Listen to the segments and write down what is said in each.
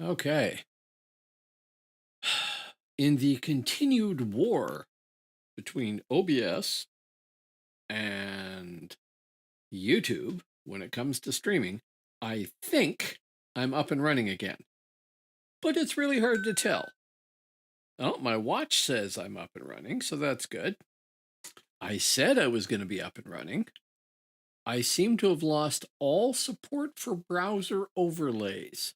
Okay. In the continued war between OBS and YouTube, when it comes to streaming, I think I'm up and running again. But it's really hard to tell. Oh, my watch says I'm up and running, so that's good. I said I was going to be up and running. I seem to have lost all support for browser overlays,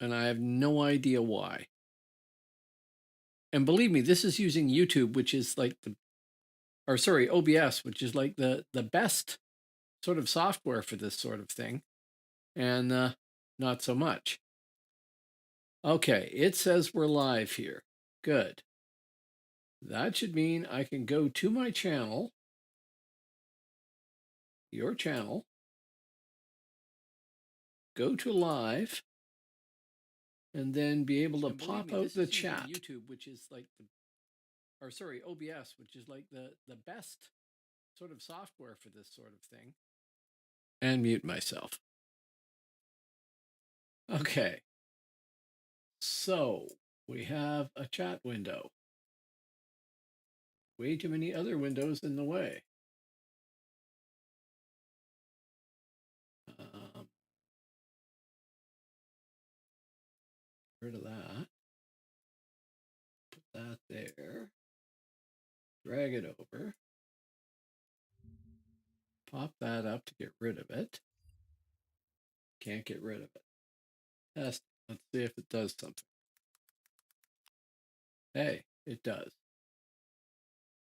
and I have no idea why. And believe me, this is using YouTube, which is like OBS, which is like the best sort of software for this sort of thing, and not so much. Okay, it says we're live here. Good. That should mean I can go to my channel, your channel, go to live, and then be able to pop out the chat. YouTube, which is like OBS, which is like the best sort of software for this sort of thing, and mute myself. Okay. So we have a chat window. Way too many other windows in the way. Rid of that. Put that there. Drag it over. Pop that up to get rid of it. Can't get rid of it. Let's see if it does something. Hey, it does.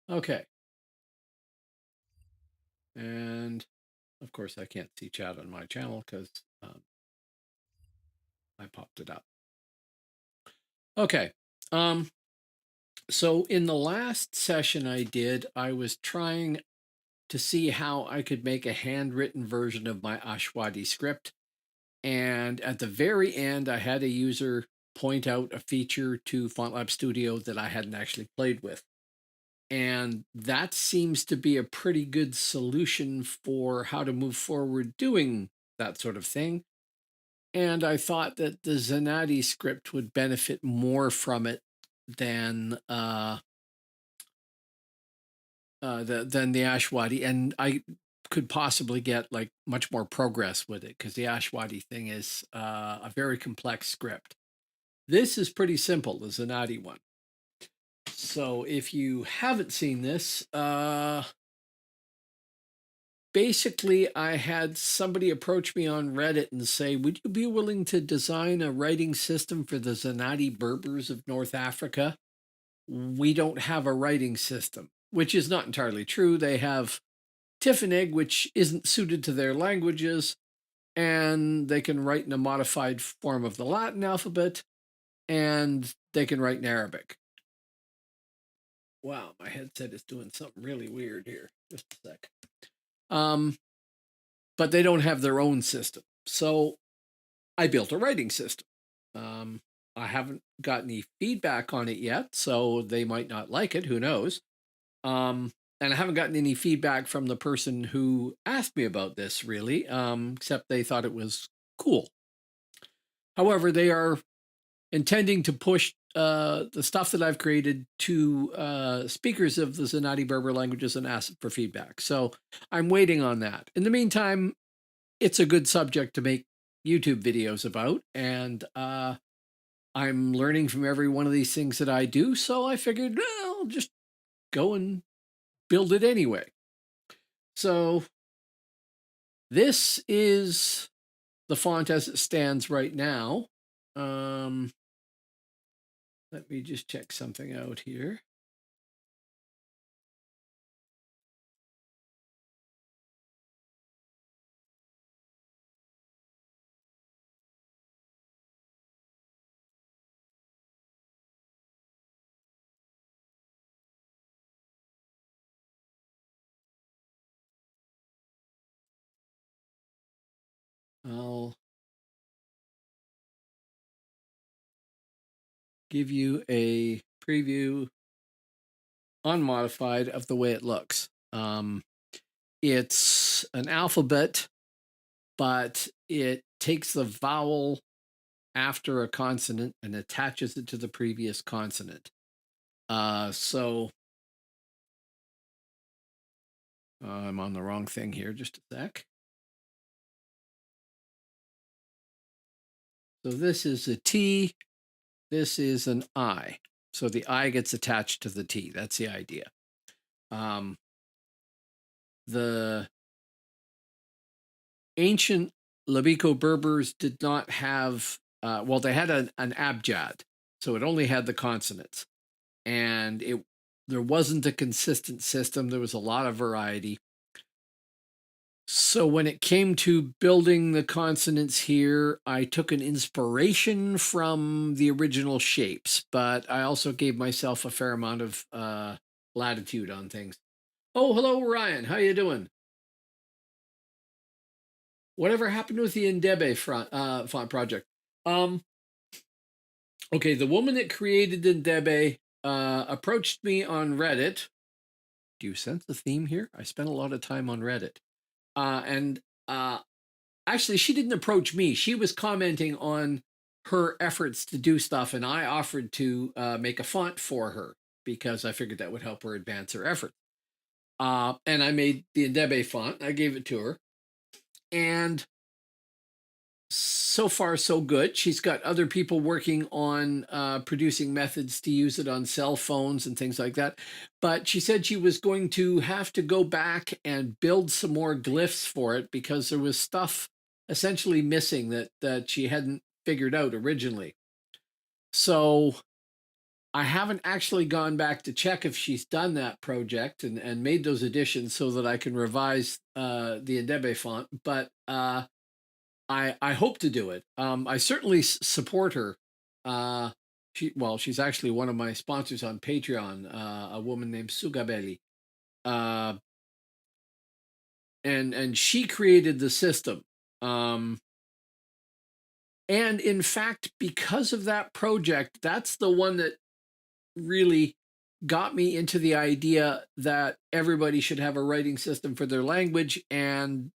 Okay. And of course, I can't see chat on my channel because I popped it up. Okay. So in the last session I was trying to see how I could make a handwritten version of my Ashwadi script. And at the very end, I had a user point out a feature to Fontlab Studio that I hadn't actually played with. And that seems to be a pretty good solution for how to move forward doing that sort of thing. And I thought that the Zanati script would benefit more from it than the Ashwadi, and I could possibly get like much more progress with it because the Ashwadi thing is a very complex script. This is pretty simple, the Zanati one. So if you haven't seen this, basically I had somebody approach me on Reddit and say, would you be willing to design a writing system for the Zanati Berbers of North Africa? We don't have a writing system, which is not entirely true. They have Tiffany, which isn't suited to their languages, and they can write in a modified form of the Latin alphabet, and they can write in Arabic. Wow, my headset is doing something really weird here. Just a sec. But they don't have their own system. So I built a writing system. I haven't got any feedback on it yet, so they might not like it. Who knows? And I haven't gotten any feedback from the person who asked me about this, really, except they thought it was cool. However, they are intending to push the stuff that I've created to speakers of the Zenati Berber languages and ask for feedback. So I'm waiting on that. In the meantime, it's a good subject to make YouTube videos about, and I'm learning from every one of these things that I do, so I figured, well, I'll just go and build it anyway. So this is the font as it stands right now. Let me just check something out here. I'll give you a preview unmodified of the way it looks. It's an alphabet, but it takes the vowel after a consonant and attaches it to the previous consonant. So I'm on the wrong thing here. Just a sec. So this is a T. This is an I. So the I gets attached to the T. That's the idea. The ancient Labico Berbers did not have, well, they had an abjad, so it only had the consonants. And there wasn't a consistent system. There was a lot of variety. So when it came to building the consonants here, I took an inspiration from the original shapes, but I also gave myself a fair amount of latitude on things. Oh, hello, Ryan. How you doing? Whatever happened with the Indebe font project? Um, okay, the woman that created Indebe approached me on Reddit. Do you sense the theme here? I spent a lot of time on Reddit. And actually, she didn't approach me. She was commenting on her efforts to do stuff, and I offered to make a font for her because I figured that would help her advance her effort. And I made the Indebe font. I gave it to her, and so far so good. She's got other people working on producing methods to use it on cell phones and things like that. But she said she was going to have to go back and build some more glyphs for it because there was stuff essentially missing that she hadn't figured out originally. So I haven't actually gone back to check if she's done that project and made those additions so that I can revise the Indebe font. But I hope to do it. I certainly support her. She's actually one of my sponsors on Patreon. A woman named Sugabeli, uh, and she created the system. And in fact, because of that project, that's the one that really got me into the idea that everybody should have a writing system for their language, and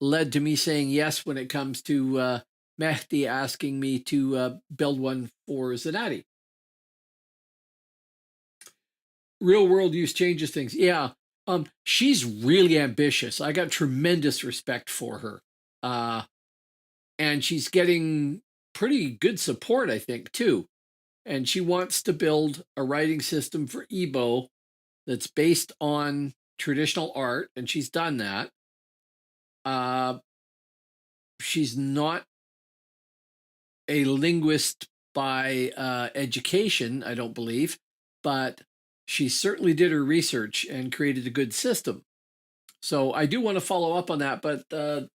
led to me saying yes when it comes to Mehdi asking me to build one for Zenati. Real world use changes things. Yeah. She's really ambitious. I got tremendous respect for her. And she's getting pretty good support, I think, too. And she wants to build a writing system for Igbo that's based on traditional art, and she's done that. She's not a linguist by education, I don't believe, but she certainly did her research and created a good system. So I do want to follow up on that, but the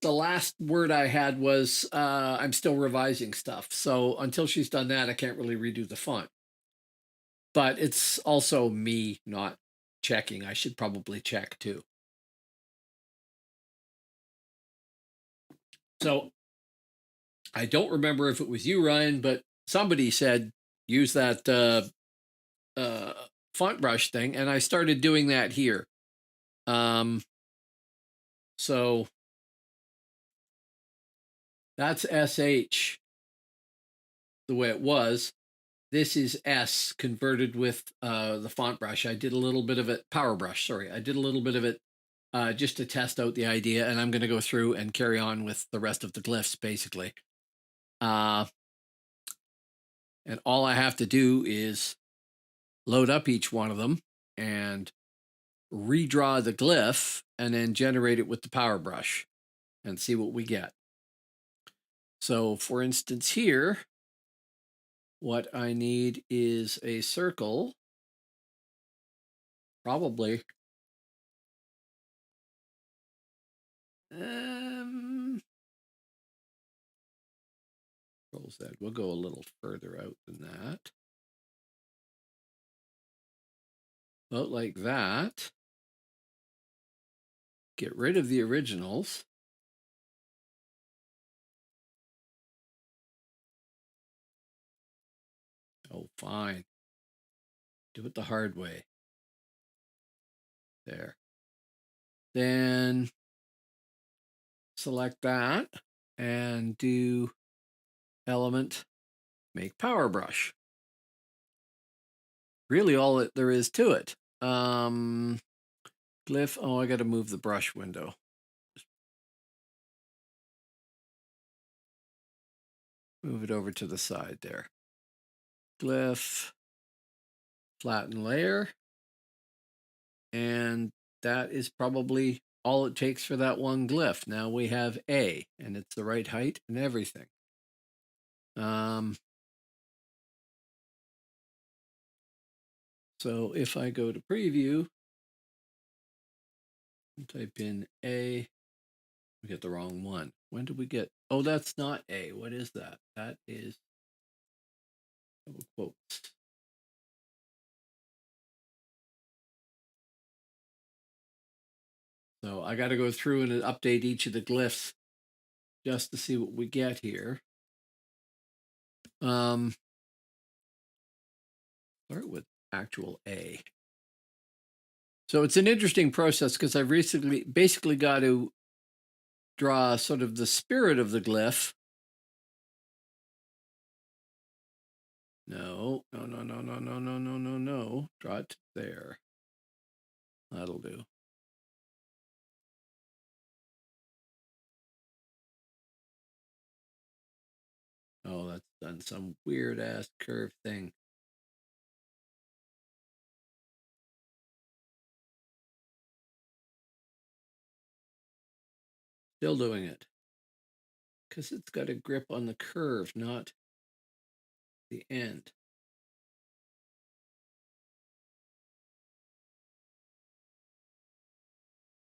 last word I had was I'm still revising stuff. So until she's done that, I can't really redo the font. But it's also me not checking. I should probably check too. So I don't remember if it was you, Ryan, but somebody said use that font brush thing, and I started doing that here. So that's SH the way it was. This is S converted with the font brush. I did a little bit of it, power brush, sorry. I did a little bit of it just to test out the idea, and I'm going to go through and carry on with the rest of the glyphs, basically. And all I have to do is load up each one of them and redraw the glyph and then generate it with the power brush and see what we get. So for instance here, what I need is a circle, probably. Close that. We'll go a little further out than that. About like that. Get rid of the originals. Oh, fine. Do it the hard way. There. Then select that and do element, make power brush. Really all there is to it. Glyph, oh, I got to move the brush window. Move it over to the side there. Glyph, flatten layer. And that is probably all it takes for that one glyph. Now we have A, and it's the right height and everything. So if I go to preview and type in A, we get the wrong one. When did we get? Oh, that's not A. What is that? That is double quotes. So I got to go through and update each of the glyphs just to see what we get here. Start with actual A. So it's an interesting process because I've recently basically got to draw sort of the spirit of the glyph. No. Draw it there. That'll do. Oh, that's done some weird ass curve thing. Still doing it. Because it's got a grip on the curve, not the end.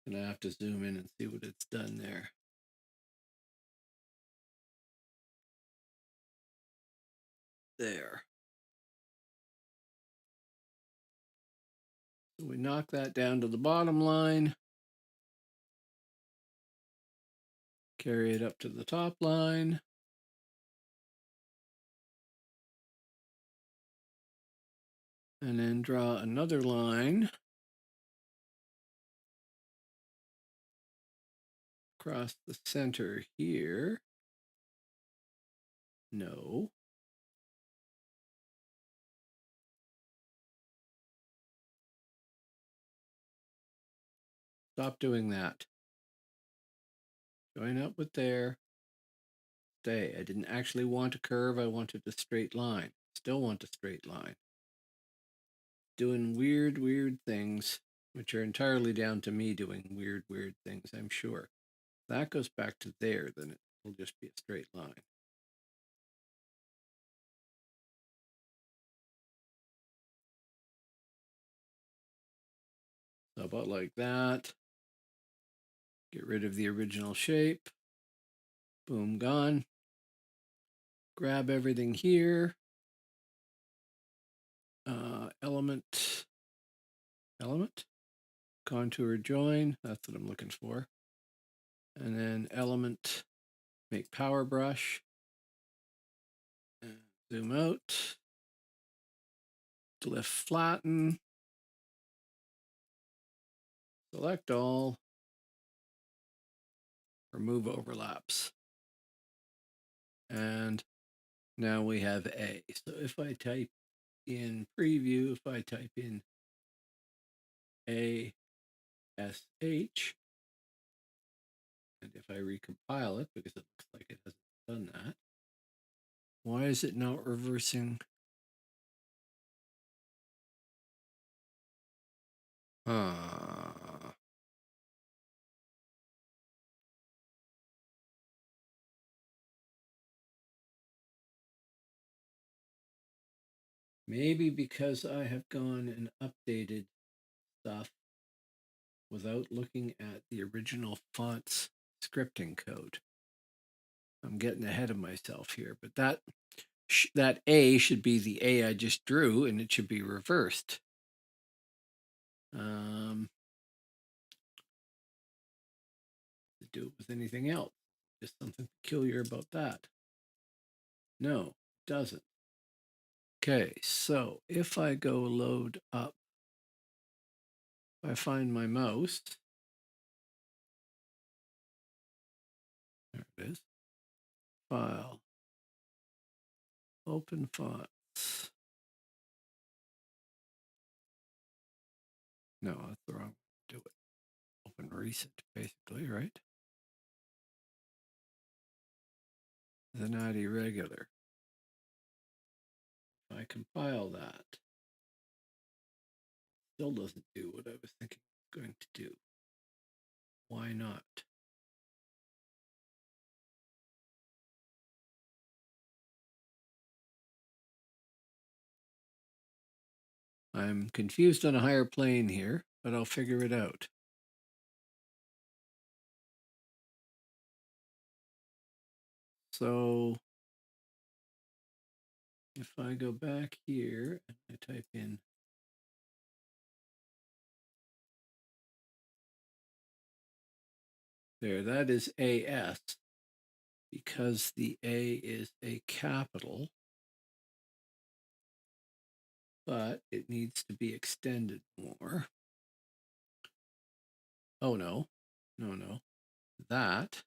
Gonna have to zoom in and see what it's done there. There. So we knock that down to the bottom line. Carry it up to the top line. And then draw another line across the center here. No. Stop doing that. Join up with there. Stay. I didn't actually want a curve. I wanted a straight line. Still want a straight line. Doing weird things, which are entirely down to me doing weird things, I'm sure. That goes back to there, then it will just be a straight line. So about like that. Get rid of the original shape. Boom, gone. Grab everything here. Element, contour join. That's what I'm looking for. And then element, make power brush. And zoom out. Glyph flatten. Select all. Remove overlaps. And now we have A. So if I type in preview, if I type in ASH, and if I recompile it, because it looks like it hasn't done that, why is it not reversing? Maybe because I have gone and updated stuff without looking at the original font's scripting code. I'm getting ahead of myself here, but that A should be the A I just drew, and it should be reversed. To do it with anything else. Just something peculiar about that. No, it doesn't. Okay, so if I go load up, if I find my mouse, there it is, file, Open fonts. No, that's the wrong way to do it. Open recent, basically, right? Zenati regular. If I compile that, still doesn't do what I was thinking it was going to do. Why not? I'm confused on a higher plane here, but I'll figure it out. So if I go back here and I type in there, that is AS because the A is a capital, but it needs to be extended more. Oh, no, no. That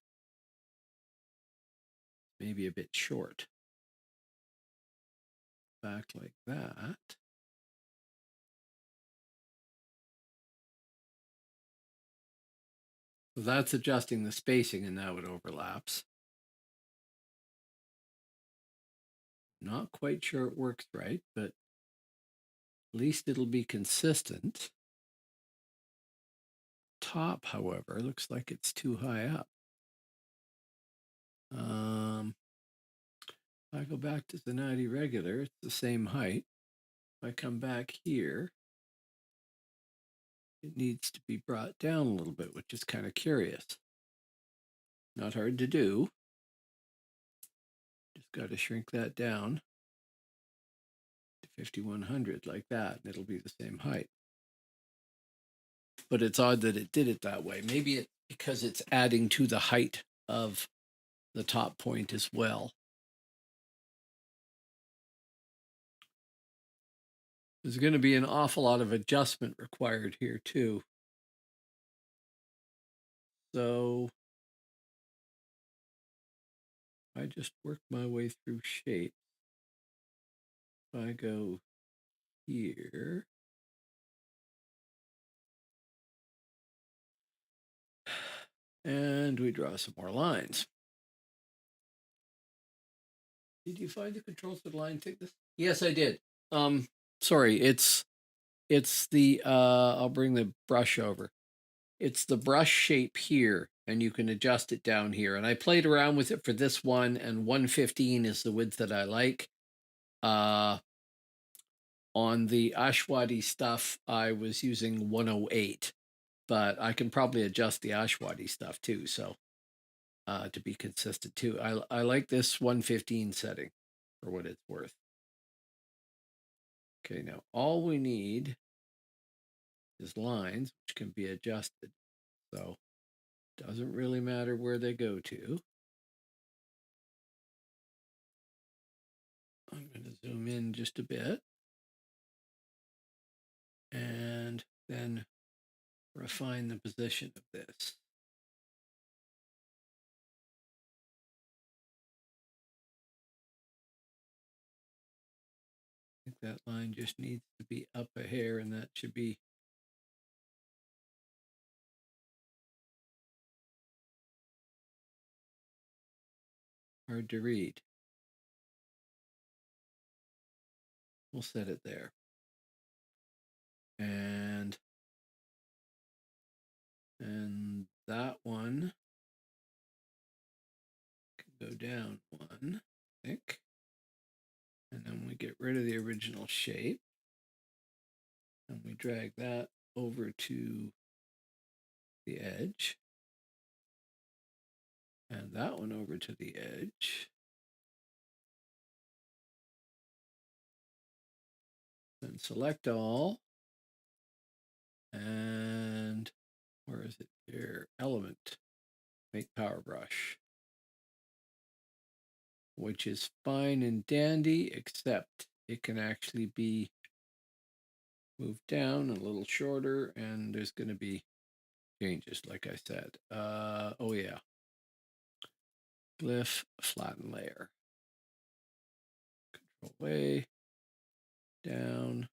may be a bit short. Back like that. So that's adjusting the spacing, and now it overlaps. Not quite sure it works right, but at least it'll be consistent. Top, however, looks like it's too high up. If I go back to Zanati regular, it's the same height. If I come back here, it needs to be brought down a little bit, which is kind of curious. Not hard to do. Just got to shrink that down to 5100 like that, and it'll be the same height. But it's odd that it did it that way. Maybe it's because it's adding to the height of the top point as well. There's going to be an awful lot of adjustment required here too. So I just work my way through shapes. If I go here, and we draw some more lines. Did you find the controls for the line thickness? Yes, I did. Sorry, it's the I'll bring the brush over. It's the brush shape here, and you can adjust it down here. And I played around with it for this one, and 115 is the width that I like. On the Ashwadi stuff, I was using 108, but I can probably adjust the Ashwadi stuff too. So to be consistent too, I like this 115 setting for what it's worth. Okay, now all we need is lines, which can be adjusted. So it doesn't really matter where they go to. I'm going to zoom in just a bit and then refine the position of this. I think that line just needs to be up a hair, and that should be hard to read. We'll set it there. And that one can go down one, I think. And then we get rid of the original shape. And we drag that over to the edge. And that one over to the edge. Then select all. And where is it here? Element. Make power brush. Which is fine and dandy, except it can actually be moved down a little shorter, and there's going to be changes, like I said. Oh yeah. Glyph, flatten layer. away, down,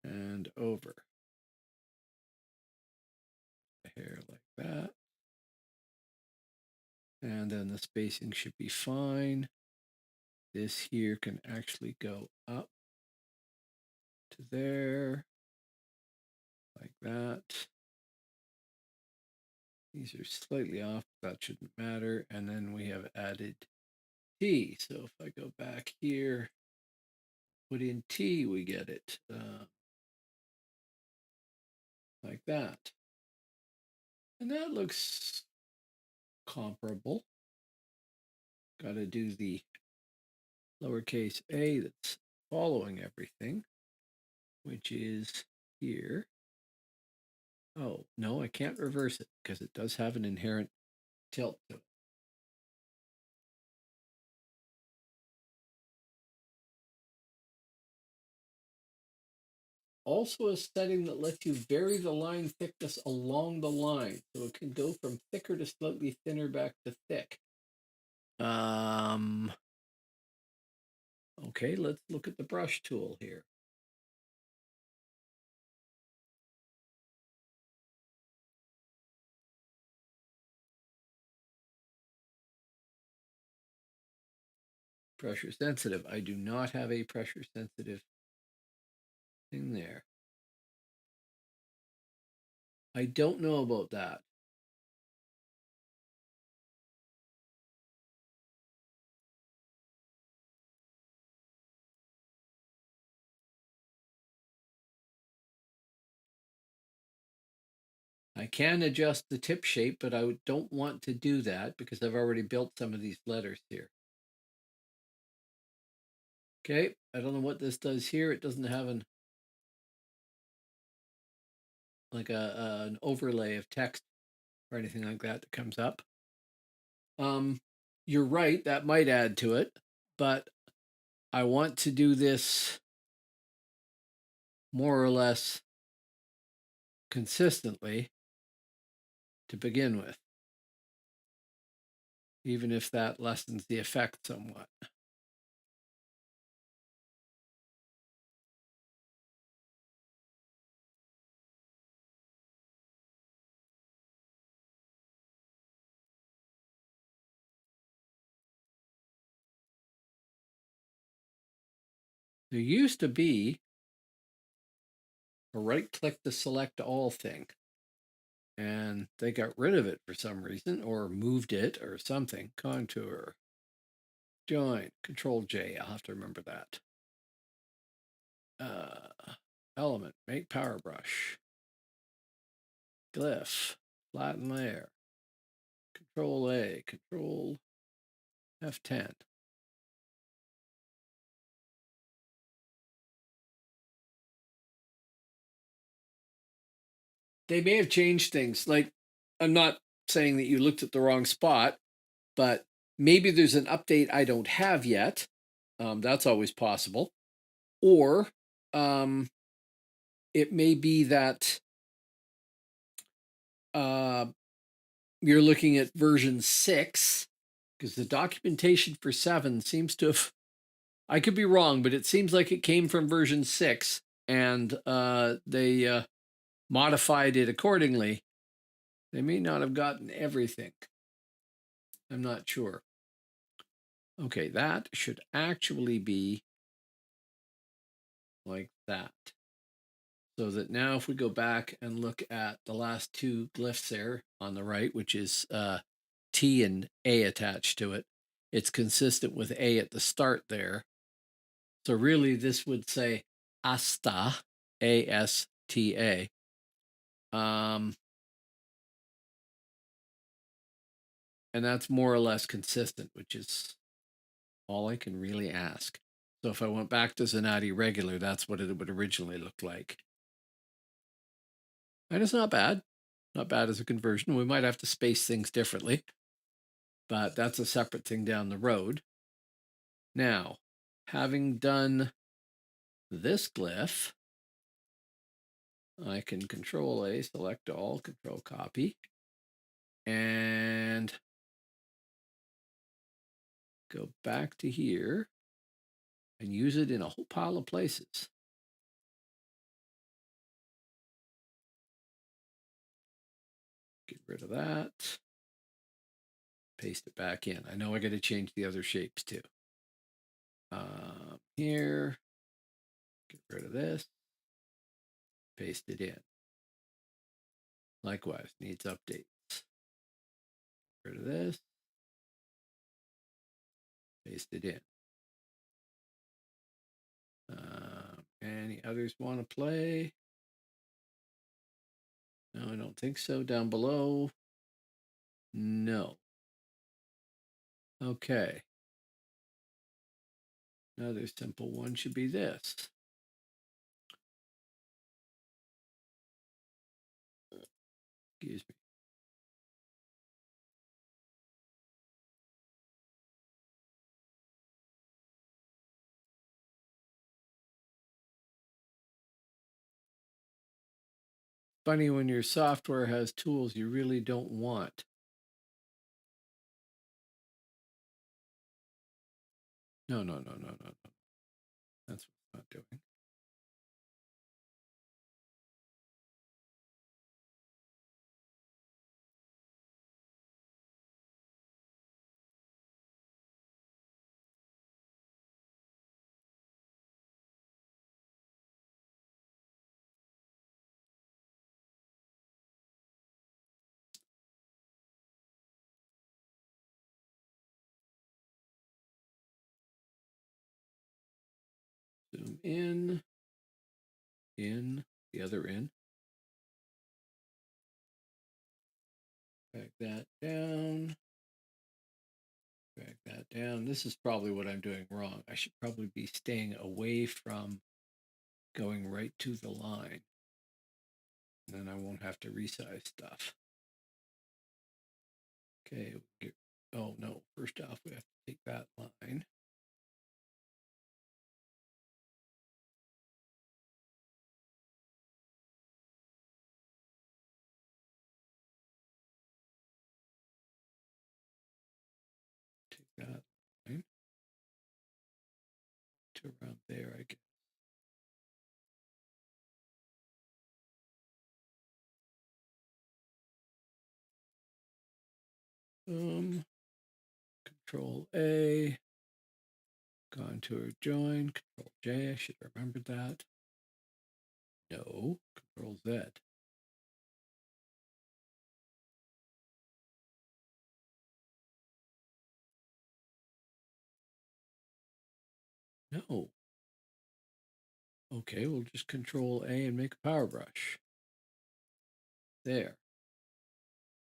and over. Here like that. And then the spacing should be fine. This here can actually go up to there, like that. These are slightly off, that shouldn't matter. And then we have added T. So if I go back here, put in T, we get it like that. And that looks comparable. Got to do the lowercase a that's following everything, which is here. Oh, no, I can't reverse it because it does have an inherent tilt to it. Also a setting that lets you vary the line thickness along the line. So it can go from thicker to slightly thinner back to thick. Okay, let's look at the brush tool here. Pressure sensitive. I do not have a pressure sensitive thing there. I don't know about that. I can adjust the tip shape, but I don't want to do that because I've already built some of these letters here. Okay, I don't know what this does here. It doesn't have an an overlay of text or anything like that that comes up. You're right, that might add to it, but I want to do this more or less consistently to begin with, even if that lessens the effect somewhat. There used to be a right click to select all thing, and they got rid of it for some reason or moved it or something. Contour, join, Control J. I'll have to remember that. Element, make power brush, glyph, flatten layer, Control A, Control F10. They may have changed things. Like, I'm not saying that you looked at the wrong spot, but maybe there's an update I don't have yet. That's always possible. Or it may be that you're looking at version 6, because the documentation for 7 seems to have, I could be wrong, but it seems like it came from version 6 and they modified it accordingly. They may not have gotten everything. I'm not sure. Okay, that should actually be like that. So that now if we go back and look at the last two glyphs there on the right, which is T and A attached to it, it's consistent with A at the start there. So really this would say asta, A-S-T-A. And that's more or less consistent, which is all I can really ask. So if I went back to Zenati regular, that's what it would originally look like. And it's not bad. Not bad as a conversion. We might have to space things differently, but that's a separate thing down the road. Now, having done this glyph, I can Control A, select all, Control copy, and go back to here. and use it in a whole pile of places. Get rid of that. Paste it back in. I know I got to change the other shapes too. Here, get rid of this. Paste it in. Likewise, needs updates. Get rid of this. Paste it in. Any others want to play? No, I don't think so. Down below? No. Okay. Another simple one should be this. Excuse me. Funny when your software has tools you really don't want. No. That's what it's not doing. Zoom in, the other in. Drag that down. Drag that down. This is probably what I'm doing wrong. I should probably be staying away from going right to the line. Then I won't have to resize stuff. Okay, oh no, first off, we have to take that line. Take that line to around there, I guess. Control A, contour join, Control J, I should have remembered that. No, Control Z. No. Okay, we'll just Control A and make a power brush. There.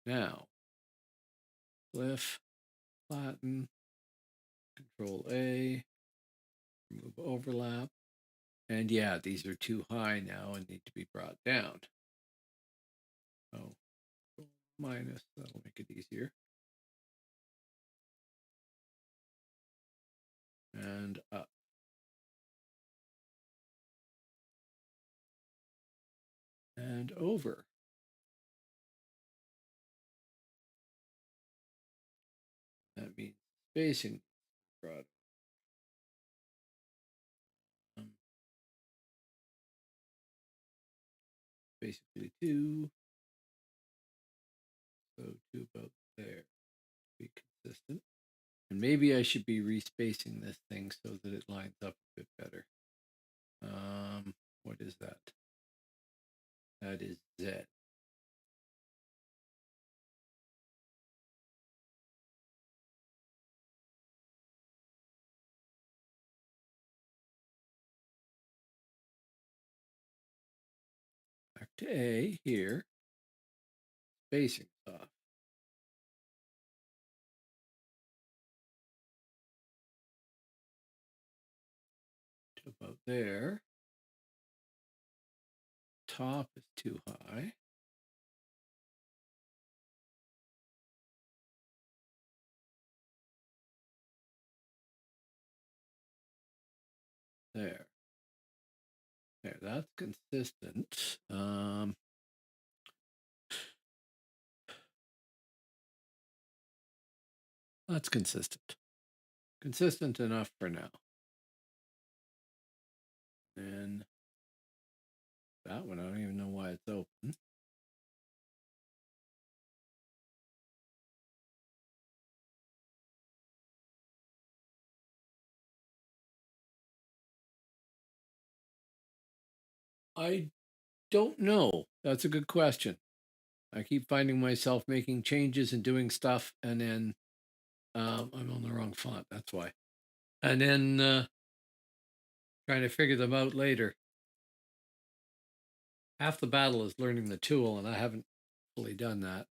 Now, glyph, flatten, Control A, remove overlap. And yeah, these are too high now and need to be brought down. Oh, minus, that'll make it easier. And up. And over. That means spacing brought basically 2. So 2 about there. Be consistent. And maybe I should be respacing this thing so that it lines up a bit better. What is that? That is Z. Back to A here. Spacing off. To about there. Top is too high. There. There, that's consistent. That's consistent. Consistent enough for now. And that one, I don't even know why it's open. I don't know. That's a good question. I keep finding myself making changes and doing stuff, and then I'm on the wrong font. That's why. And then trying to figure them out later. Half the battle is learning the tool, and I haven't fully done that.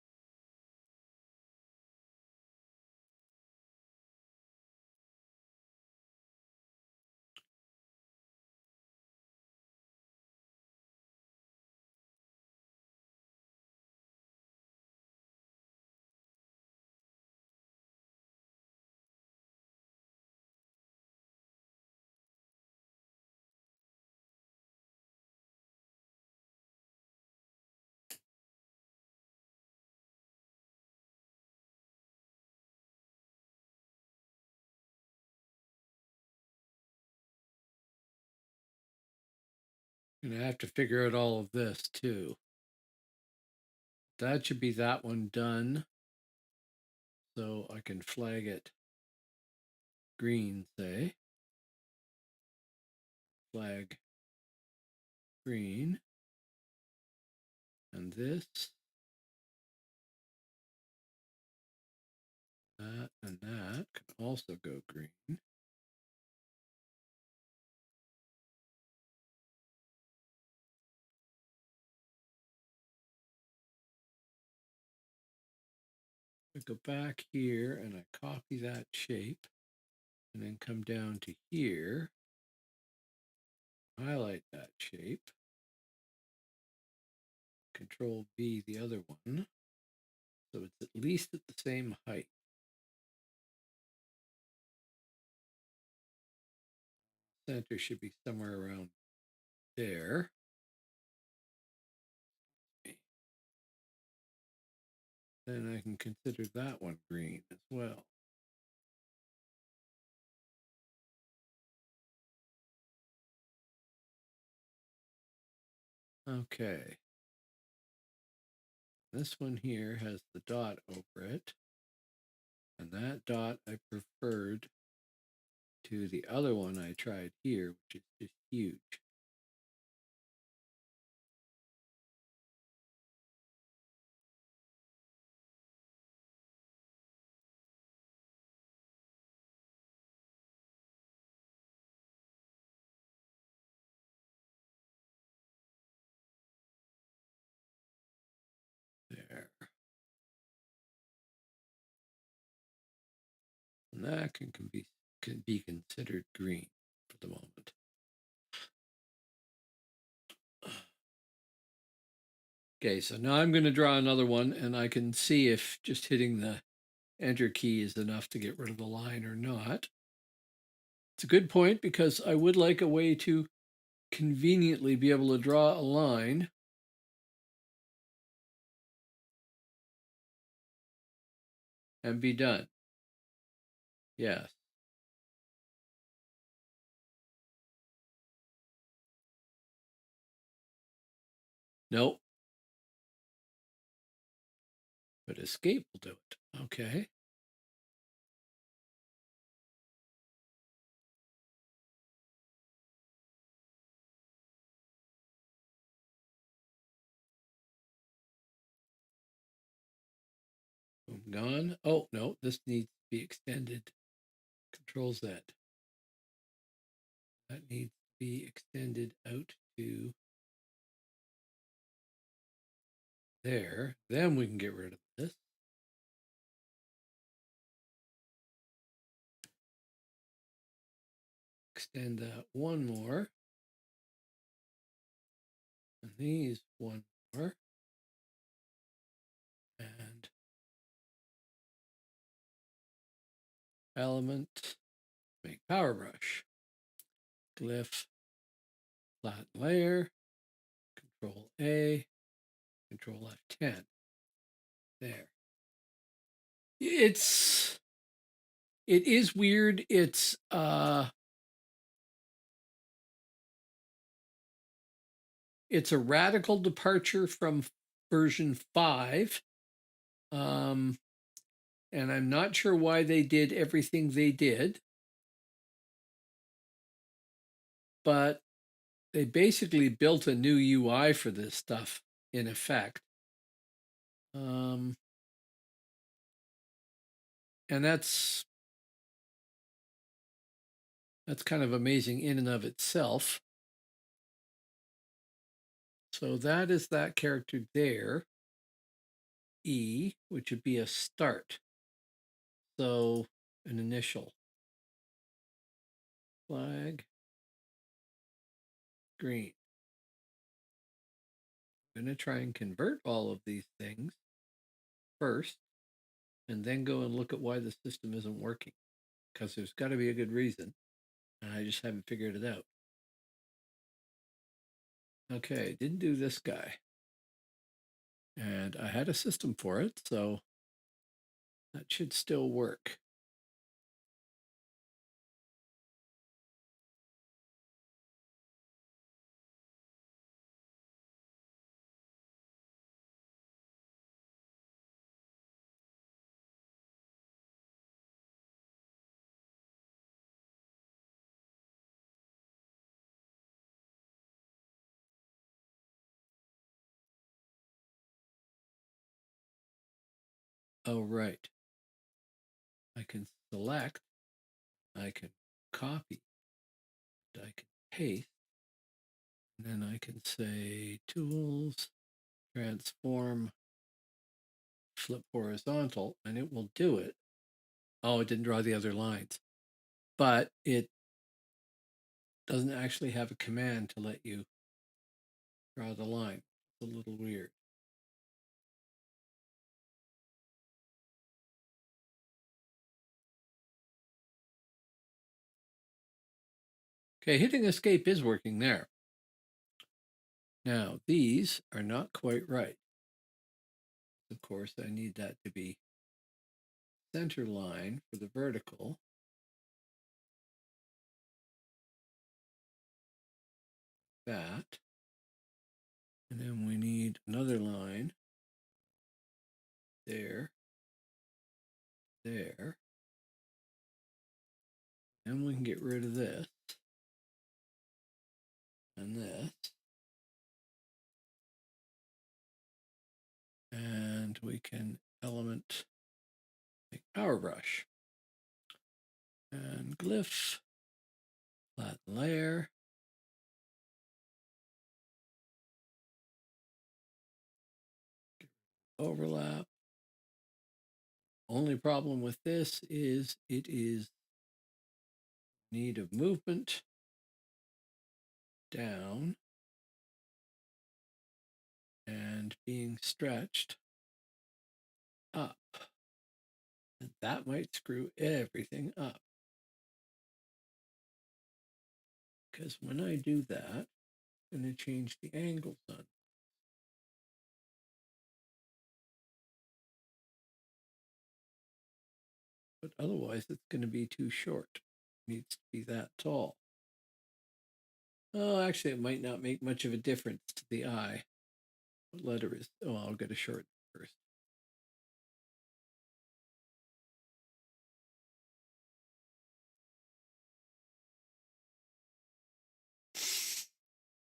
I'm gonna have to figure out all of this too. That should be that one done. So I can flag it green, say. Flag green. And this, that, and that can also go green. I go back here and I copy that shape and then come down to here, highlight that shape, Control V the other one, so it's at least at the same height. Center should be somewhere around there. Then I can consider that one green as well. Okay. This one here has the dot over it. And that dot I preferred to the other one I tried here, which is just huge. There. And that can be considered green for the moment. Okay, so now I'm going to draw another one, and I can see if just hitting the Enter key is enough to get rid of the line or not. It's a good point because I would like a way to conveniently be able to draw a line and be done. Yes. Nope. But escape will do it. Okay. Boom, gone. Oh, no, this needs to be extended. Control Z. That needs to be extended out to there. Then we can get rid of this. Extend that one more. And these one more. And element, make power brush. Glyph, flat layer, Control A, Control F10. There. It is weird. It's It's a radical departure from version 5. And I'm not sure why they did everything they did, but they basically built a new UI for this stuff in effect. And that's kind of amazing in and of itself. So that is that character there, E, which would be a start. So an initial. Flag, green. I'm going to try and convert all of these things first, and then go and look at why the system isn't working, because there's got to be a good reason, and I just haven't figured it out. Okay, didn't do this guy. And I had a system for it, so that should still work. Oh, right. I can select, I can copy, I can paste, and then I can say tools, transform, flip horizontal, and it will do it. Oh, it didn't draw the other lines, but it doesn't actually have a command to let you draw the line. It's a little weird. Okay, hitting escape is working there. Now, these are not quite right. Of course, I need that to be center line for the vertical. That. And then we need another line there, there. And we can get rid of this and this. And we can element make power brush and glyph, flat layer. Overlap. Only problem with this is it is need of movement down and being stretched up. And that might screw everything up. Because when I do that, I'm going to change the angles on. But otherwise it's going to be too short. It needs to be that tall. Oh, actually, it might not make much of a difference to the eye. What letter is? Oh, I'll get a short first.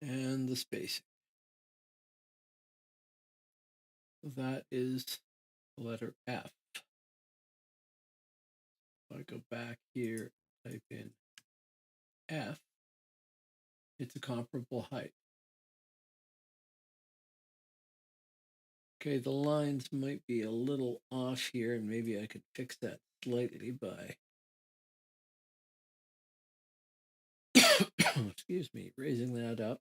And the spacing. That is the letter F. If I go back here, type in F, it's a comparable height. Okay, the lines might be a little off here, and maybe I could fix that slightly by, excuse me, raising that up.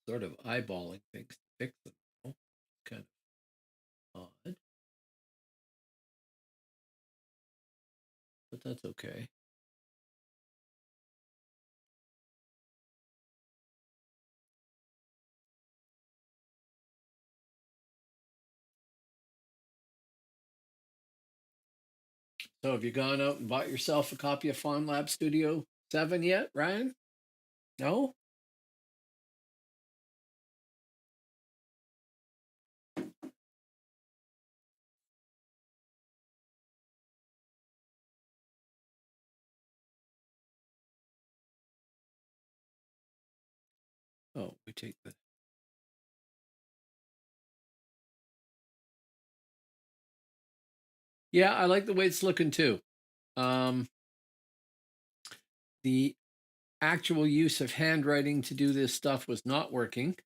Sort of eyeballing things to fix them. Oh, kind of odd, but that's okay. So have you gone out and bought yourself a copy of Fontlab Studio 7 yet, Ryan? No? Oh, we take the. Yeah, I like the way it's looking too. Um, the actual use of handwriting to do this stuff was not working.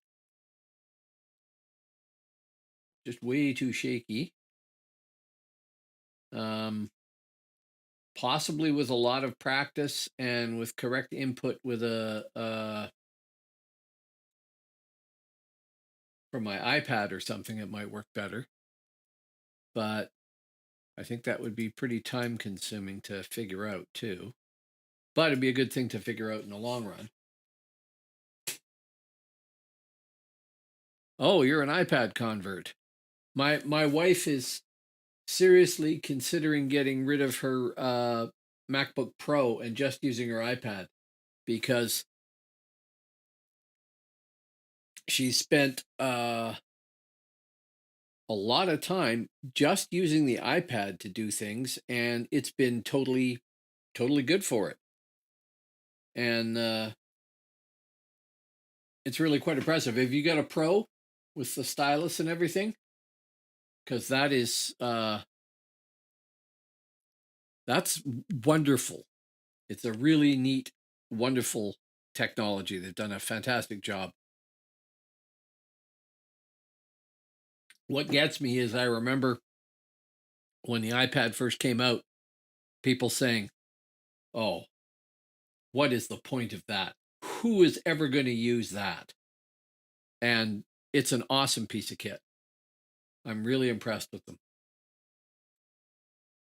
Just way too shaky. Possibly with a lot of practice and with correct input with a from my iPad or something, it might work better. But I think that would be pretty time consuming to figure out too. But it'd be a good thing to figure out in the long run. Oh, you're an iPad convert. My wife is seriously considering getting rid of her MacBook Pro and just using her iPad because she spent a lot of time just using the iPad to do things, and it's been totally good for it. And it's really quite impressive. Have you got a Pro with the stylus and everything? Because that's wonderful. It's a really neat, wonderful technology. They've done a fantastic job. What gets me is I remember when the iPad first came out, people saying, "Oh, what is the point of that? Who is ever going to use that?" And it's an awesome piece of kit. I'm really impressed with them.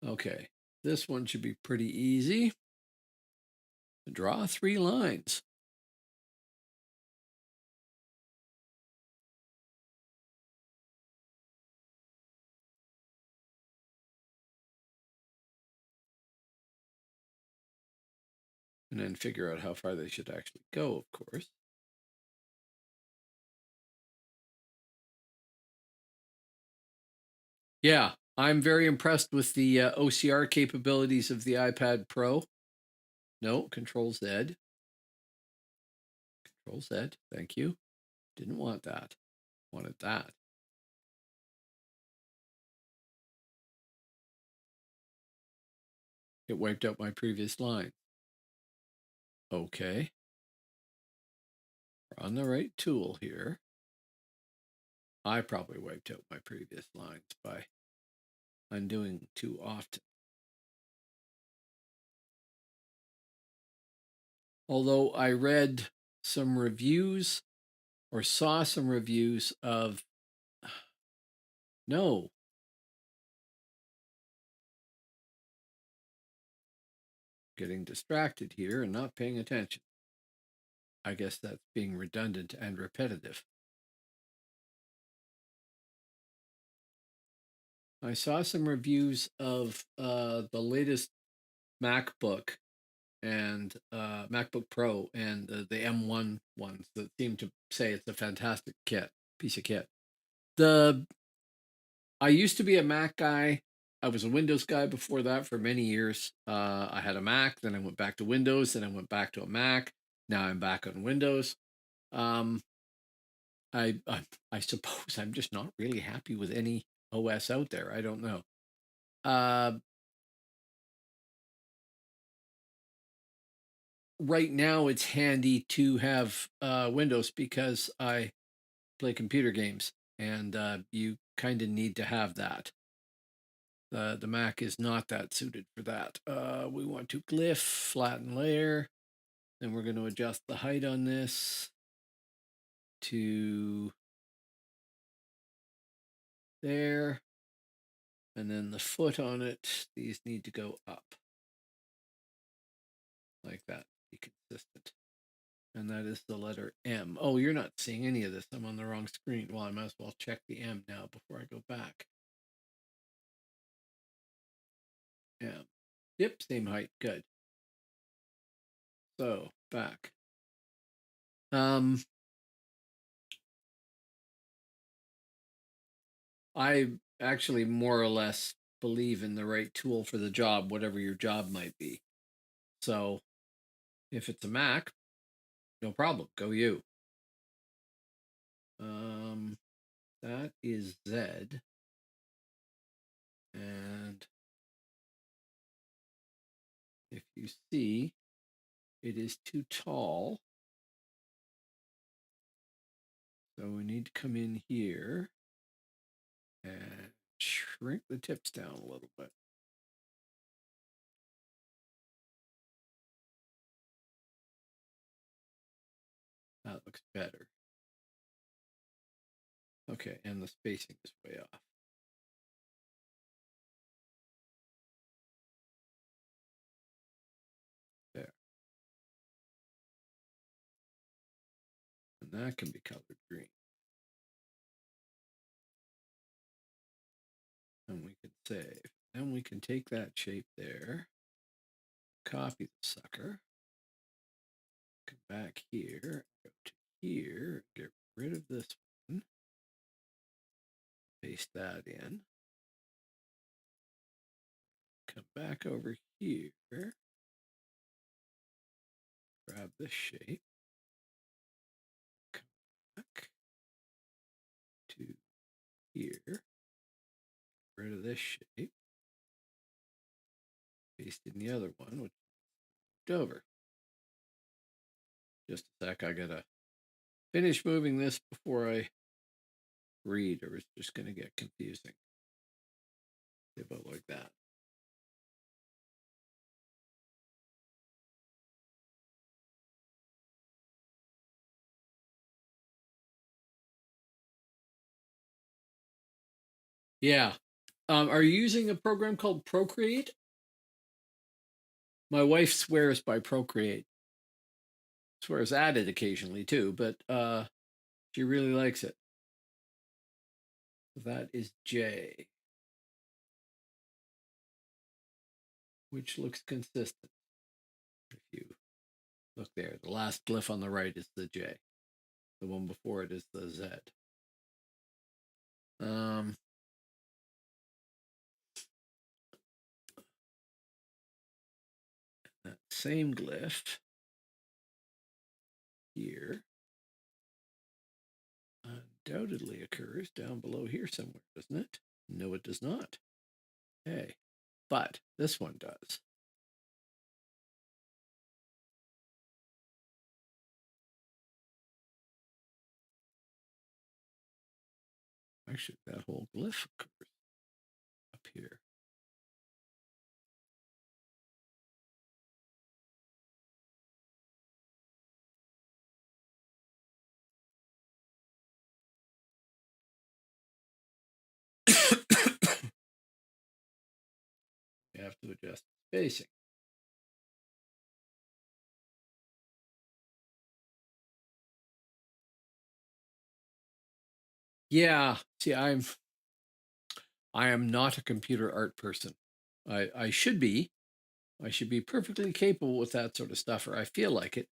Okay, this one should be pretty easy. Draw 3 lines. And then figure out how far they should actually go, of course. Yeah, I'm very impressed with the OCR capabilities of the iPad Pro. No, Control Z. Control Z. Thank you. Didn't want that. Wanted that. It wiped out my previous line. Okay. We're on the right tool here. I probably wiped out my previous lines by undoing too often. Although I read some reviews or saw some reviews of no. Getting distracted here and not paying attention. I guess that's being redundant and repetitive. I saw some reviews of the latest MacBook and MacBook Pro and the M1 ones that seem to say it's a fantastic piece of kit. I used to be a Mac guy. I was a Windows guy before that for many years. I had a Mac, then I went back to Windows, then I went back to a Mac. Now I'm back on Windows. Um, I suppose I'm just not really happy with any OS out there. I don't know. Uh, right now, it's handy to have Windows because I play computer games, and you kind of need to have that. The Mac is not that suited for that. We want to glyph, flatten layer. Then we're going to adjust the height on this to there. And then the foot on it, these need to go up like that, be consistent. And that is the letter M. Oh, you're not seeing any of this. I'm on the wrong screen. Well, I might as well check the M now before I go back. M. Yep, same height. Good. So back. I actually more or less believe in the right tool for the job, whatever your job might be. So if it's a Mac, no problem. Go you. That is Z. And if you see, it is too tall. So we need to come in here and shrink the tips down a little bit. That looks better. Okay, and the spacing is way off. There. And that can be colored green. And we can save. Then we can take that shape there, copy the sucker, come back here, go to here, get rid of this one, paste that in, come back over here, grab this shape, come back to here, get rid of this shape, paste in the other one, which is over. Just a sec, I gotta finish moving this before I read, or it's just gonna get confusing. About like that. Yeah. Are you using a program called Procreate? My wife swears by Procreate. Swears at it occasionally too, but she really likes it. That is J, which looks consistent. If you look there, the last glyph on the right is the J. The one before it is the Z. That same glyph here undoubtedly occurs down below here somewhere, doesn't it? No, it does not. Hey, but this one does. Actually, that whole glyph occurs up here. You have to adjust spacing. Yeah, see, I am not a computer art person. I should be. I should be perfectly capable with that sort of stuff, or I feel like it,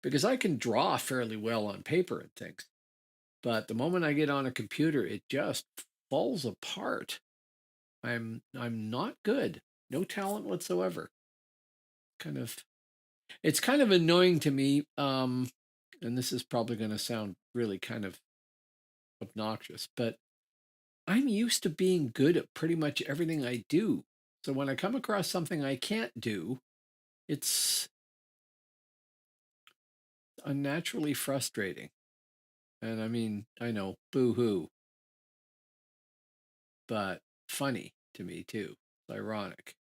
because I can draw fairly well on paper and things. But the moment I get on a computer, it just falls apart. I'm not good. No talent whatsoever. Kind of it's kind of annoying to me. And this is probably going to sound really kind of obnoxious, but I'm used to being good at pretty much everything I do. So when I come across something I can't do, it's unnaturally frustrating. And I mean, I know, boo hoo, but funny to me too. It's ironic.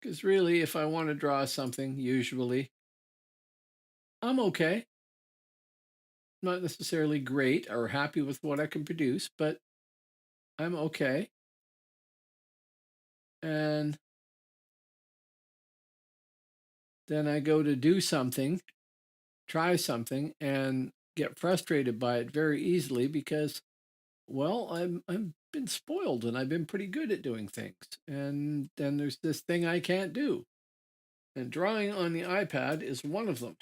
Because really, if I want to draw something, usually I'm okay. Not necessarily great or happy with what I can produce, but I'm okay. And then I go to do something, try something, and get frustrated by it very easily because well, I've been spoiled and I've been pretty good at doing things. And then there's this thing I can't do. And drawing on the iPad is one of them.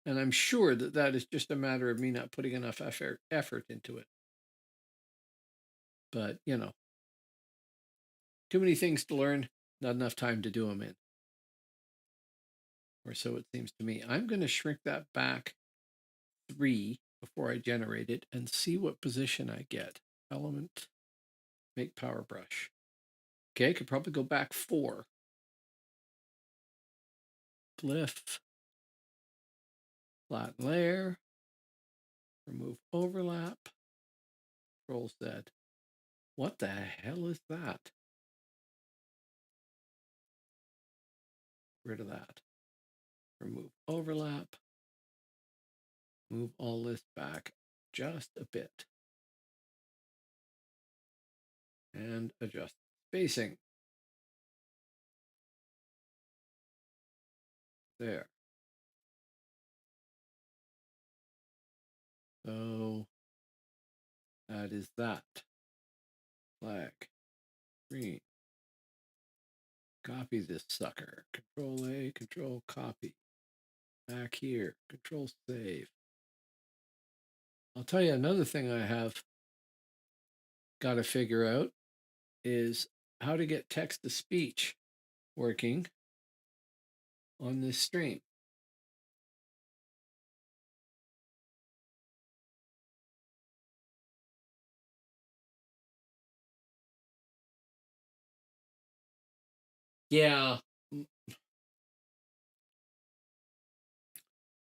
And I'm sure that that is just a matter of me not putting enough effort into it. But, you know, too many things to learn, not enough time to do them in. Or so it seems to me. I'm going to shrink that back 3 before I generate it and see what position I get. Element, make power brush. Okay, I could probably go back 4. Glyph, flatten layer, remove overlap, Control Z. What the hell is that? Rid of that. Remove overlap. Move all this back just a bit. And adjust spacing. There. So that is that. Flag. Green. Copy this sucker. Control A, Control copy. Back here. Control save. I'll tell you another thing I have got to figure out is how to get text to speech working on this stream. Yeah.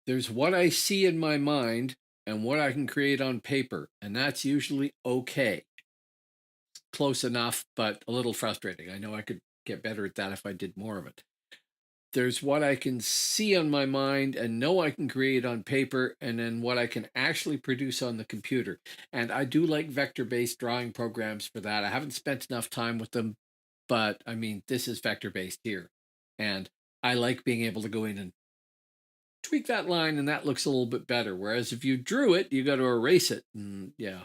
There's what I see in my mind and what I can create on paper, and that's usually okay. Close enough, but a little frustrating. I know I could get better at that if I did more of it. There's what I can see on my mind and know I can create on paper, and then what I can actually produce on the computer. And I do like vector-based drawing programs for that. I haven't spent enough time with them, but I mean, this is vector-based here. And I like being able to go in and tweak that line, and that looks a little bit better. Whereas if you drew it, you got to erase it. And yeah.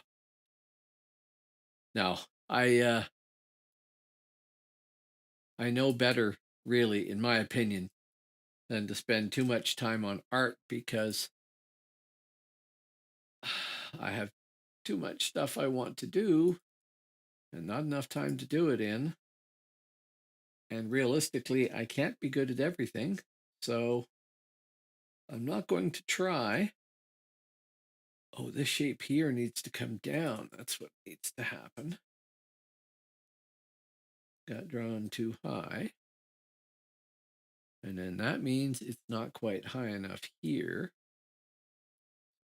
No, I know better, really, in my opinion, than to spend too much time on art because I have too much stuff I want to do and not enough time to do it in. And realistically, I can't be good at everything. So I'm not going to try. Oh, this shape here needs to come down. That's what needs to happen. Got drawn too high. And then that means it's not quite high enough here.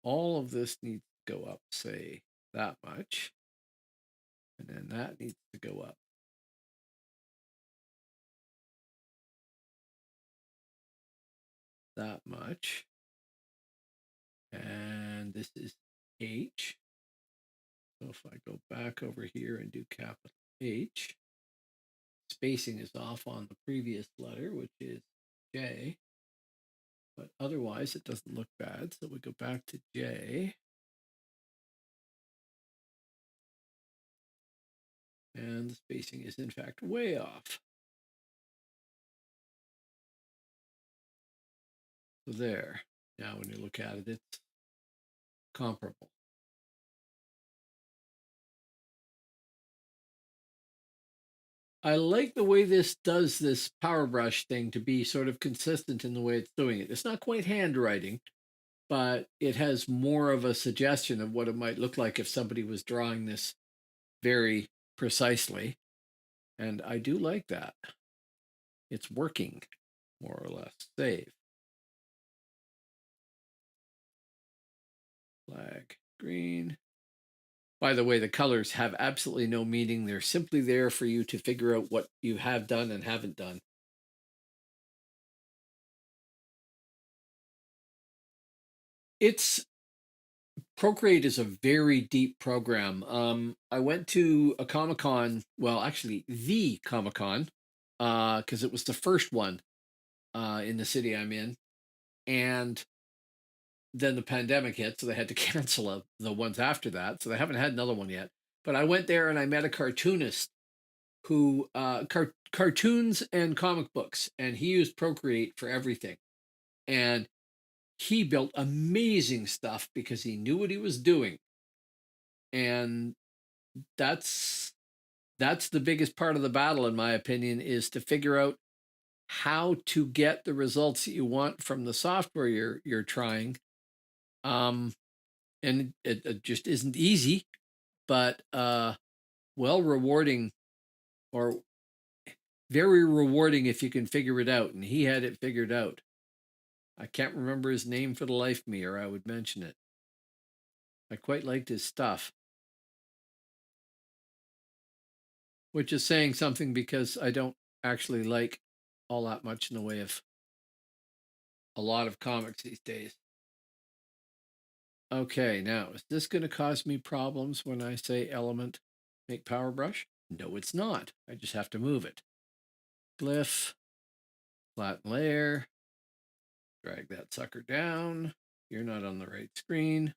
All of this needs to go up, say, that much. And then that needs to go up that much. And this is H. So if I go back over here and do capital H, spacing is off on the previous letter, which is J. But otherwise, it doesn't look bad. So we go back to J. And the spacing is, in fact, way off. So there. Now, when you look at it, it's comparable. I like the way this does this power brush thing to be sort of consistent in the way it's doing it. It's not quite handwriting, but it has more of a suggestion of what it might look like if somebody was drawing this very precisely. And I do like that. It's working, more or less. Save. Flag green. By the way, the colors have absolutely no meaning. They're simply there for you to figure out what you have done and haven't done. It's Procreate is a very deep program. I went to a Comic-Con, well, actually the Comic-Con, because it was the first one in the city I'm in. And then the pandemic hit, so they had to cancel the ones after that. So they haven't had another one yet. But I went there and I met a cartoonist who cartoons and comic books, and he used Procreate for everything. And he built amazing stuff because he knew what he was doing. And that's the biggest part of the battle, in my opinion, is to figure out how to get the results that you want from the software you're trying. And it just isn't easy, but well rewarding, or very rewarding if you can figure it out. And he had it figured out. I can't remember his name for the life of me, or I would mention it. I quite liked his stuff, which is saying something because I don't actually like all that much in the way of a lot of comics these days. Okay, now is this going to cause me problems when I say element make power brush? No, it's not. I just have to move it. Glyph, flatten layer, drag that sucker down. You're not on the right screen.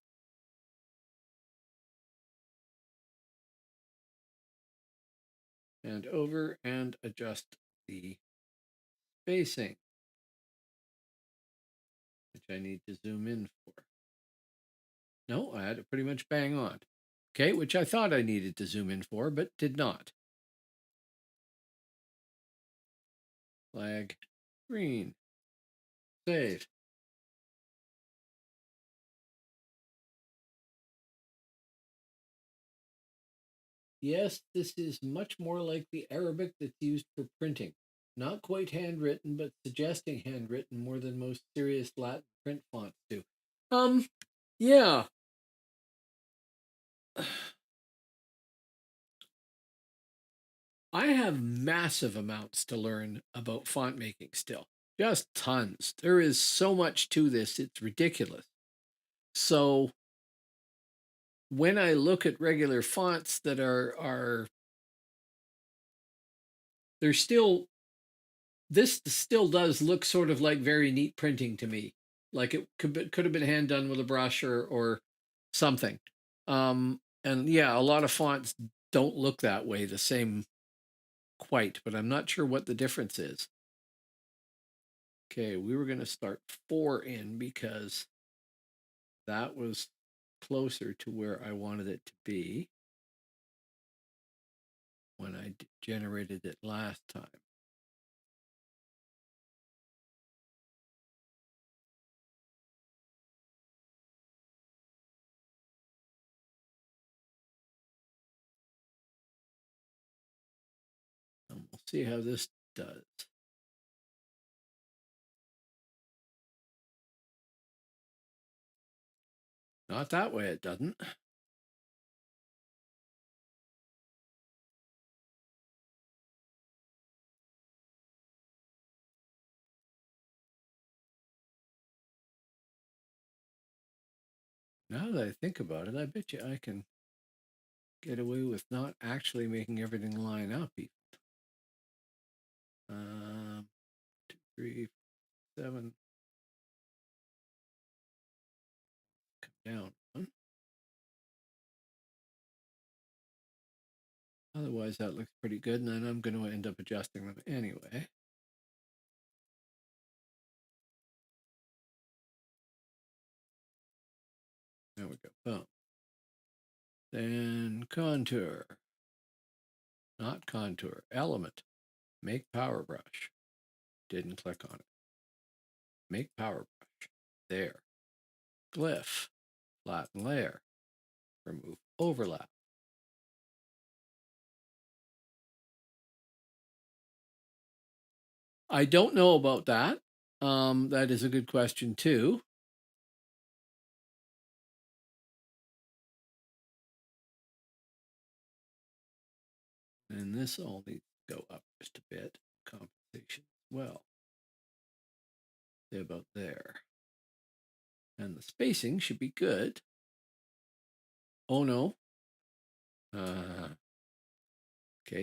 And over and adjust the spacing, which I need to zoom in for. No, I had it pretty much bang on. Okay, which I thought I needed to zoom in for, but did not. Flag green. Save. Yes, this is much more like the Arabic that's used for printing. Not quite handwritten, but suggesting handwritten more than most serious Latin print fonts do. Yeah. I have massive amounts to learn about font making still. Just tons. There is so much to this, it's ridiculous. So when I look at regular fonts that are they're still, this still does look sort of like very neat printing to me. Like it could have been hand done with a brush or something. And yeah, a lot of fonts don't look that way the same quite, but I'm not sure what the difference is. Okay, we were going to start 4 in because that was closer to where I wanted it to be when I generated it last time. And we'll see how this does. Not that way, it doesn't. Now that I think about it, I bet you I can get away with not actually making everything line up. 2, 3, 7. Come down 1. Otherwise, that looks pretty good, and then I'm going to end up adjusting them anyway. There we go. Boom. Then contour. Not contour. Element. Make power brush. Didn't click on it. Make power brush. There. Glyph. Flatten layer. Remove overlap. I don't know about that. That is a good question too. And this all needs to go up just a bit. Compensation as well. Say about there. And the spacing should be good. Oh no. Okay,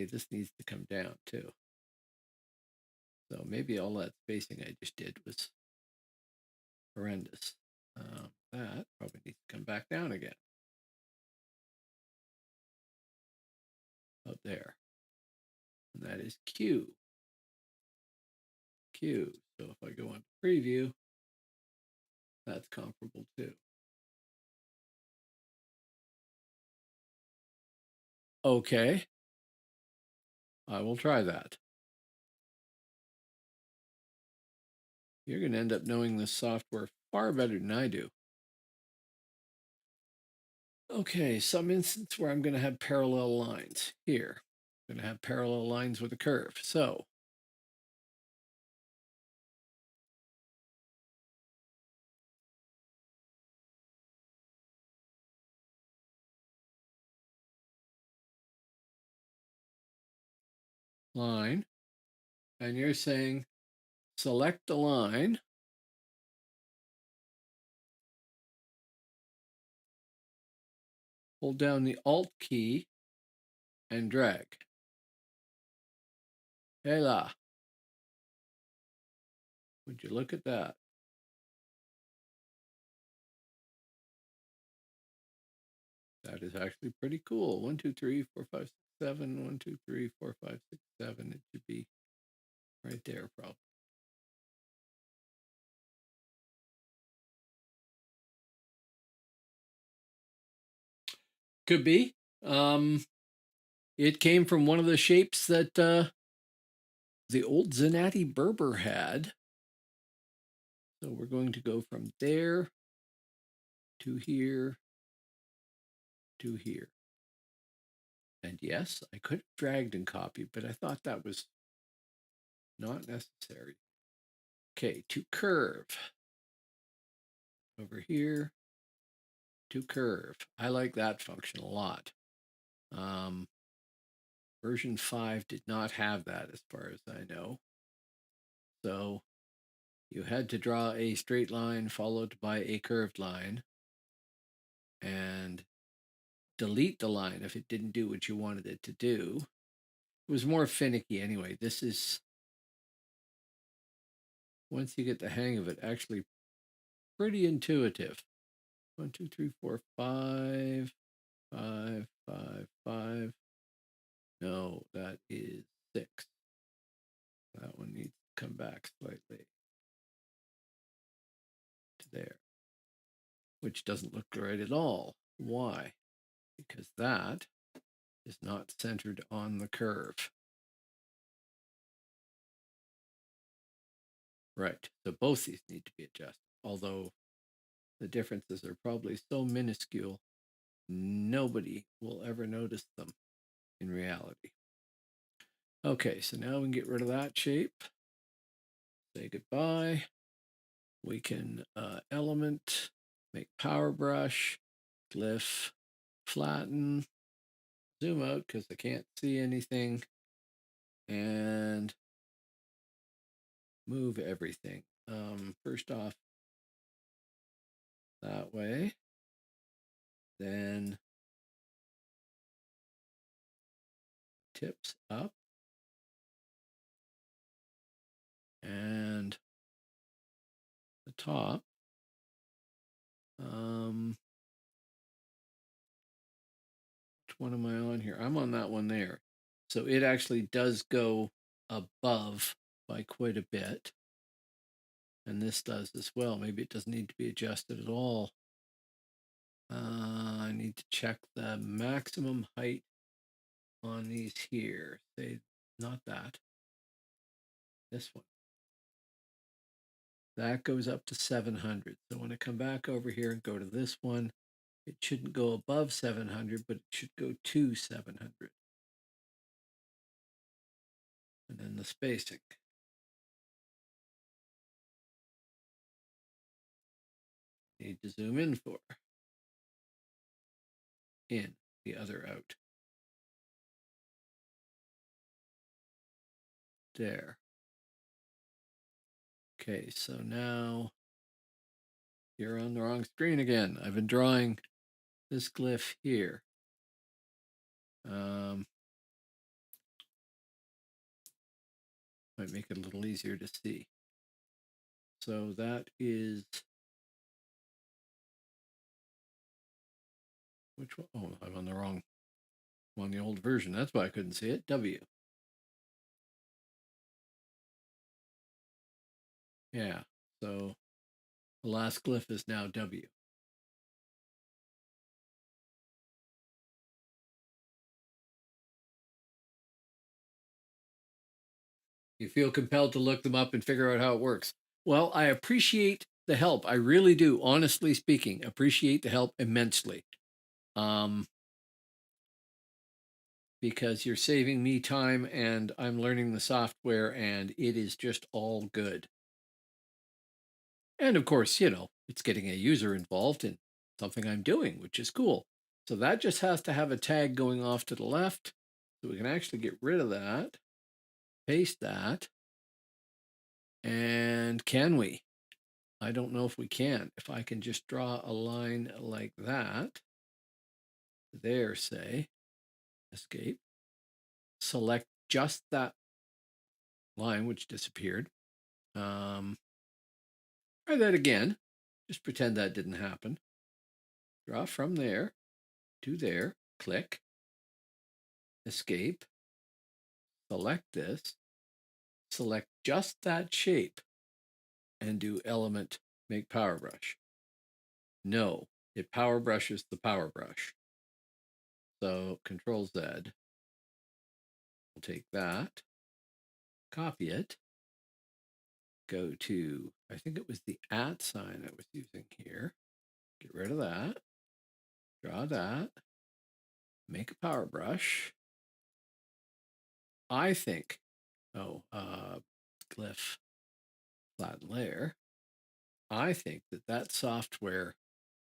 this needs to come down too. So maybe all that spacing I just did was horrendous. That probably needs to come back down again. Up there. And that is Q. Q. So if I go on preview, that's comparable too. Okay. I will try that. You're going to end up knowing this software far better than I do. Okay, some instance where I'm going to have parallel lines here. I'm going to have parallel lines with a curve. So line, and you're saying select a line, hold down the Alt key, and drag. Hey la. Would you look at that? That is actually pretty cool. 1, 2, 3, 4, 5, 6, 7. 1, 2, 3, 4, 5, 6, 7. It should be right there, probably. Could be. It came from one of the shapes that the old Zenati Berber had. So we're going to go from there to here to here. And yes, I could have dragged and copied, but I thought that was not necessary. Okay, to curve. Over here to curve. I like that function a lot. Version 5 did not have that as far as I know. So you had to draw a straight line followed by a curved line and delete the line if it didn't do what you wanted it to do. It was more finicky anyway. This is, once you get the hang of it, actually pretty intuitive. 1, 2, 3, 4, 5, 5, 5, 5. No, that is 6. That one needs to come back slightly to there, which doesn't look right at all. Why? Because that is not centered on the curve. Right, so both these need to be adjusted, although the differences are probably so minuscule, nobody will ever notice them in reality. Okay, so now we can get rid of that shape. Say goodbye. We can element, make power brush, glyph, flatten, zoom out because I can't see anything, and move everything. First off, that way, then tips up, and the top. Which one am I on here? I'm on that one there. So it actually does go above by quite a bit. And this does as well. Maybe it doesn't need to be adjusted at all. I need to check the maximum height on these here. Say, not that. This one. That goes up to 700. So when I come back over here and go to this one, it shouldn't go above 700, but it should go to 700. And then the spacing. Need to zoom in for. In, the other out. There. Okay, so now you're on the wrong screen again. I've been drawing this glyph here. Might make it a little easier to see. So that is Which one? Oh, I'm on the wrong, I'm on the old version. That's why I couldn't see it. W. Yeah. So the last glyph is now W. You feel compelled to look them up and figure out how it works. Well, I appreciate the help. I really do, honestly speaking, appreciate the help immensely. Um, because you're saving me time and I'm learning the software and it is just all good. And of course, it's getting a user involved in something I'm doing, which is cool. So that just has to have a tag going off to the left. So we can actually get rid of that, paste that. And can we? I don't know if we can. If I can just draw a line like that, there, say, escape, select just that line, which disappeared. Try that again. Just pretend that didn't happen. Draw from there to there, click, escape, select this, select just that shape, and do element make power brush. No, it power brushes the power brush. So Control Z, we'll take that, copy it, go to, I think it was the @ sign I was using here. Get rid of that, draw that, make a power brush. I think, glyph, flatten layer. I think that software,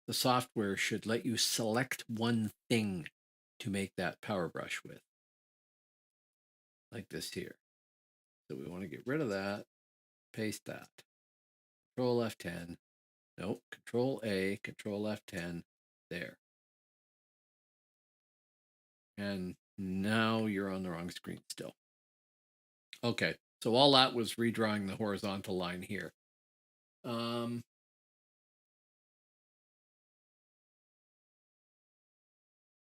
the software should let you select one thing to make that power brush with, like this here. So we want to get rid of that, paste that, Control F10, nope, Control A, Control F10, there. And now you're on the wrong screen still. Okay, so all that was redrawing the horizontal line here.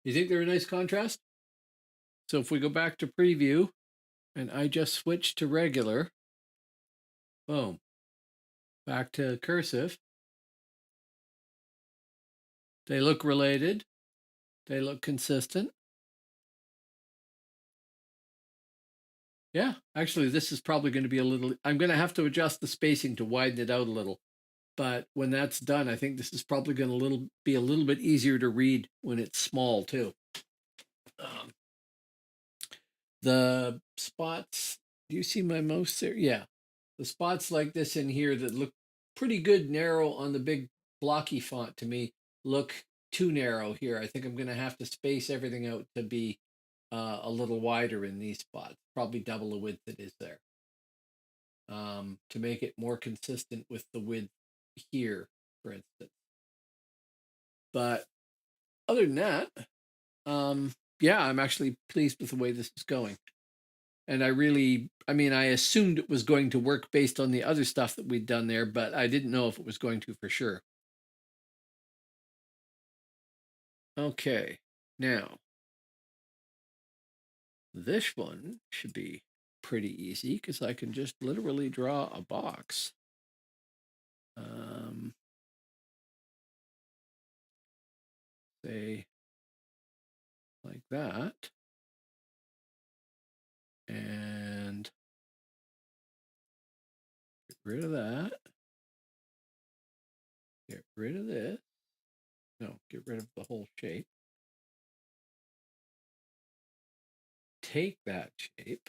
You think they're a nice contrast? So if we go back to preview and I just switch to regular, boom, back to cursive. They look related. They look consistent. Yeah, actually, this is probably going to be a little, I'm going to have to adjust the spacing to widen it out a little. But when that's done, I think this is probably going to be a little bit easier to read when it's small too. Um, the spots, do you see my mouse there? Yeah, the spots like this in here that look pretty good narrow on the big blocky font to me look too narrow here. I think I'm going to have to space everything out to be a little wider in these spots, probably double the width it is there, to make it more consistent with the width here, for instance. But other than that, yeah, I'm actually pleased with the way this is going. And I assumed it was going to work based on the other stuff that we'd done there, but I didn't know if it was going to for sure. Okay, now this one should be pretty easy because I can just literally draw a box. Say like that. And get rid of that. Get rid of this. No, get rid of the whole shape. Take that shape.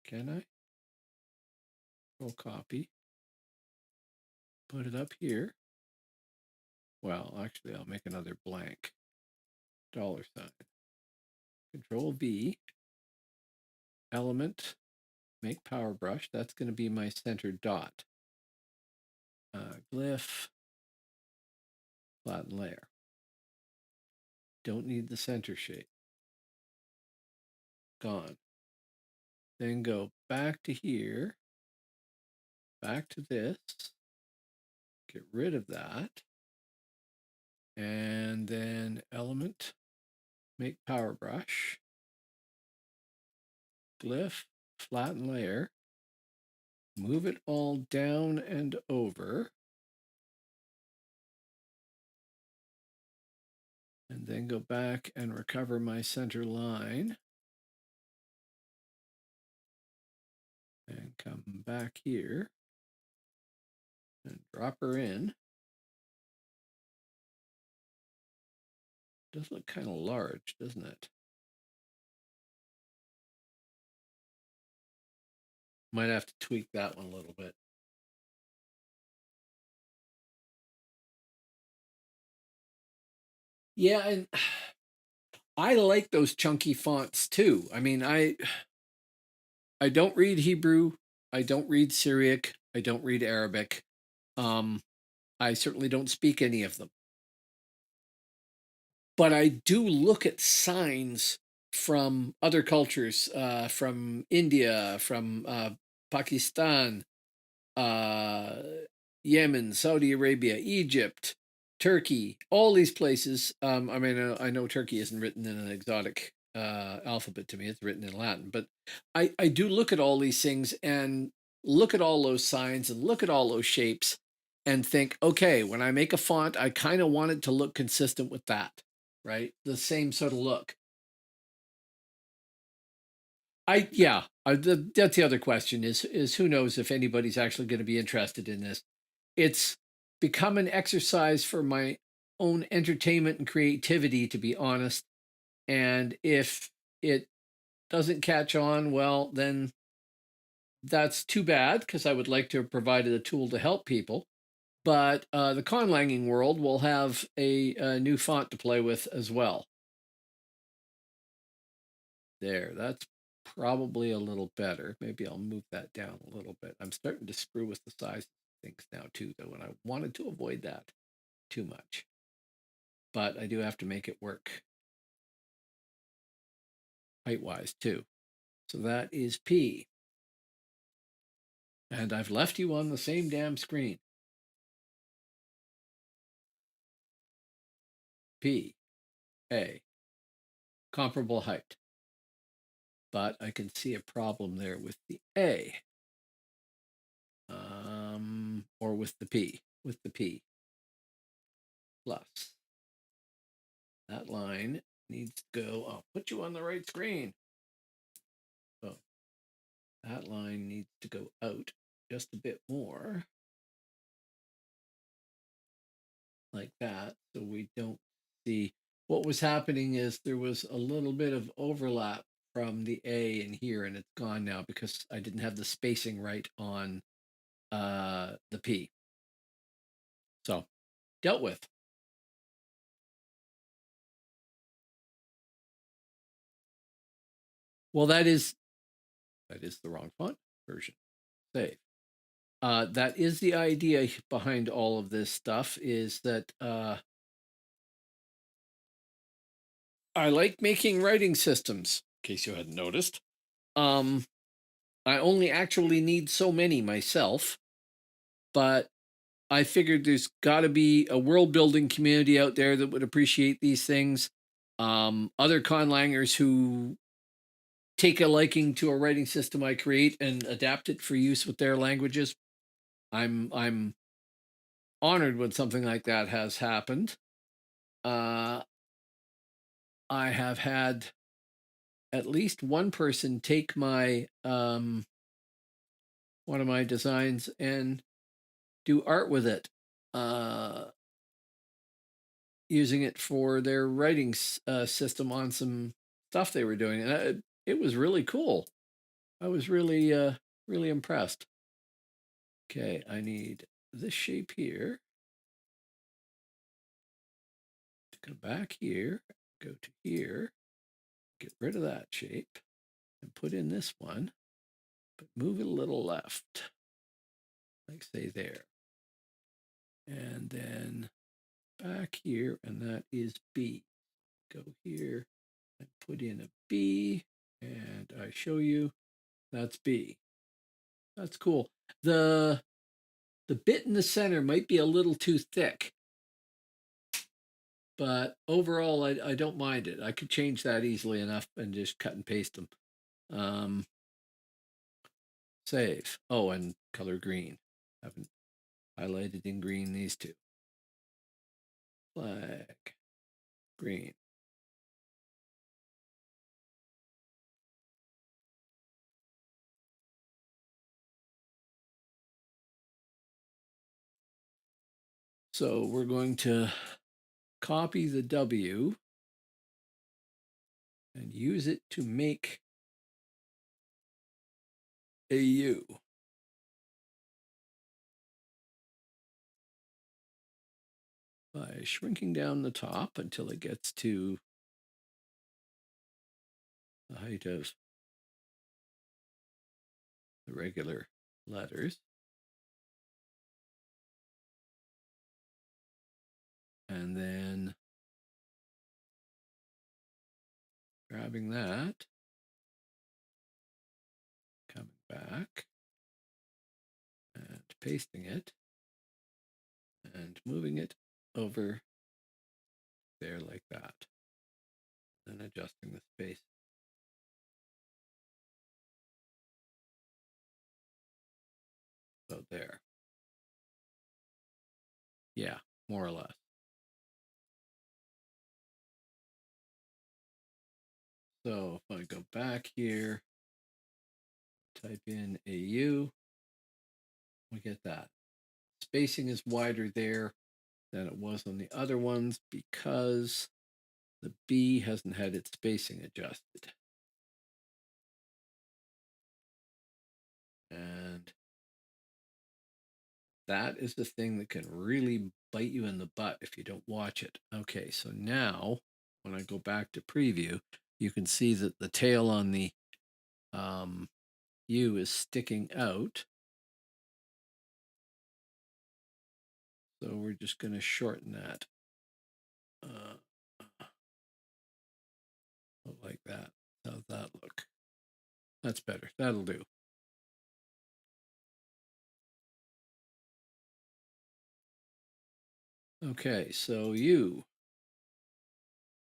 Can I? Go copy. Put it up here. Well, actually, I'll make another blank $sign. Control V. Element. Make power brush. That's going to be my center dot. Glyph. Flatten layer. Don't need the center shape. Gone. Then go back to here. Back to this. Get rid of that. And then element, make power brush, glyph, flatten layer, move it all down and over, and then go back and recover my center line. And come back here and drop her in. Does look kind of large, doesn't it? Might have to tweak that one a little bit. Yeah, and I like those chunky fonts too. I mean, I don't read Hebrew, I don't read Syriac, I don't read Arabic. Um, I certainly don't speak any of them. But I do look at signs from other cultures, from India, from Pakistan, uh, Yemen, Saudi Arabia, Egypt, Turkey, all these places. I mean, I know Turkey isn't written in an exotic alphabet to me, it's written in Latin, but I do look at all these things and look at all those signs and look at all those shapes and think, okay, when I make a font, I kind of want it to look consistent with that, right? The same sort of look. That's the other question is who knows if anybody's actually going to be interested in this. It's become an exercise for my own entertainment and creativity, to be honest. And if it doesn't catch on, well, then that's too bad because I would like to have provided a tool to help people. But the conlanging world will have a new font to play with as well. There, that's probably a little better. Maybe I'll move that down a little bit. I'm starting to screw with the size of things now too, though, and I wanted to avoid that too much. But I do have to make it work height-wise too. So that is P. And I've left you on the same damn screen. P, A, comparable height. But I can see a problem there with the A. Or with the P. Plus. That line needs to go, I'll put you on the right screen. Oh, that line needs to go out just a bit more. Like that, so we don't see. What was happening is there was a little bit of overlap from the A in here, and it's gone now because I didn't have the spacing right on the P. So, dealt with. Well, that is the wrong font version. Save. That is the idea behind all of this stuff. Is that I like making writing systems. In case you hadn't noticed, I only actually need so many myself, but I figured there's got to be a world building community out there that would appreciate these things. Other conlangers who take a liking to a writing system I create and adapt it for use with their languages. I'm honored when something like that has happened. Uh, I have had at least one person take my one of my designs and do art with it. Uh, Using it for their writing system on some stuff they were doing, and it was really cool. I was really impressed. Okay, I need this shape here to go back here, go to here, get rid of that shape, and put in this one, but move it a little left, like say there, and then back here, and that is B. Go here and put in a B, and I show you that's B. That's cool. The bit in the center might be a little too thick. But overall, I don't mind it. I could change that easily enough and just cut and paste them. Um, Save. Oh, and color green. Haven't highlighted in green these two. Flag. Green. So we're going to copy the W and use it to make a U. By shrinking down the top until it gets to the height of the regular letters. And then grabbing that, coming back and pasting it and moving it over there like that. And adjusting the space. So there. Yeah, more or less. So if I go back here, type in AU, we get that. Spacing is wider there than it was on the other ones because the B hasn't had its spacing adjusted. And that is the thing that can really bite you in the butt if you don't watch it. Okay, so now when I go back to preview, you can see that the tail on the U is sticking out. So we're just going to shorten that. Like that. How's that look? That's better. That'll do. Okay, so U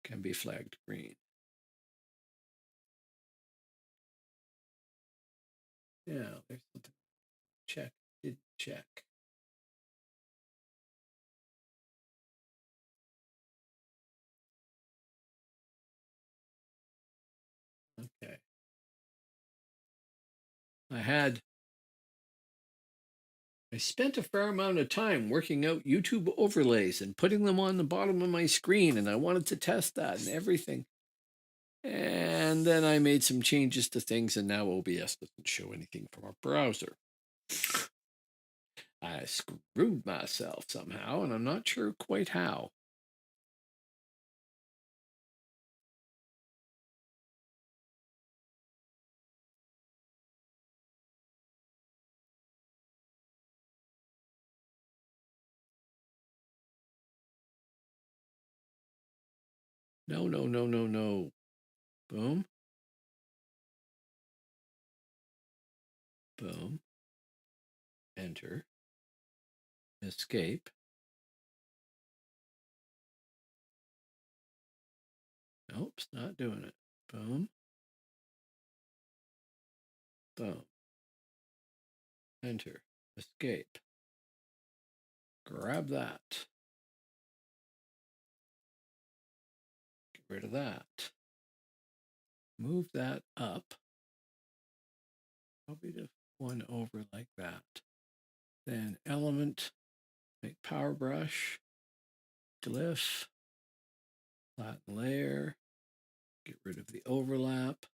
can be flagged green. Yeah, there's something. Check. Did check. Okay. I spent a fair amount of time working out YouTube overlays and putting them on the bottom of my screen, and I wanted to test that and everything. And then I made some changes to things, and now OBS doesn't show anything from our browser. I screwed myself somehow, and I'm not sure quite how. No, no, no, no, no. Boom. Boom. Enter. Escape. Nope, it's not doing it. Boom. Boom. Enter. Escape. Grab that. Get rid of that. Move that up. Probably to one over like that. Then element, make power brush, glyph, flatten layer, get rid of the overlap,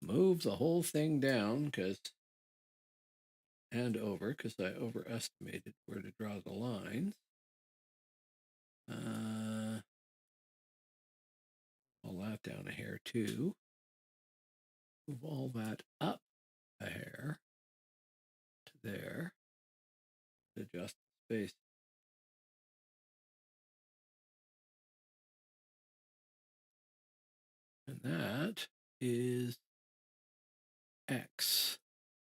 move the whole thing down and over because I overestimated where to draw the lines. All that down a hair too. Move all that up a hair to there. Adjust the space. And that is X,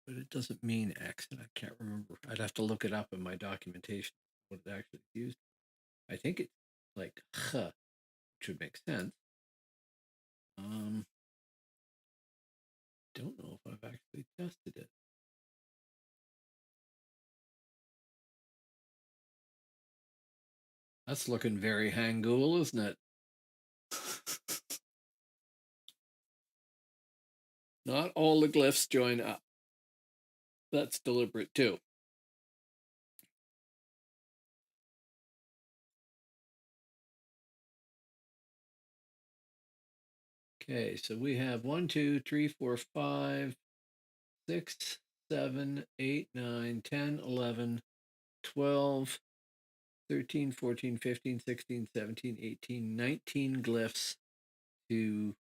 but it doesn't mean X, and I can't remember. I'd have to look it up in my documentation what it actually used. I think it's like which would make sense. Don't know if I've actually tested it. That's looking very Hangul, isn't it? Not all the glyphs join up. That's deliberate too. Okay, so we have 1, 2, 3, 4, 5, 6, 7, 8, 9, 10, 11, 12, 13, 14, 15, 16, 17, 18, 19 glyphs to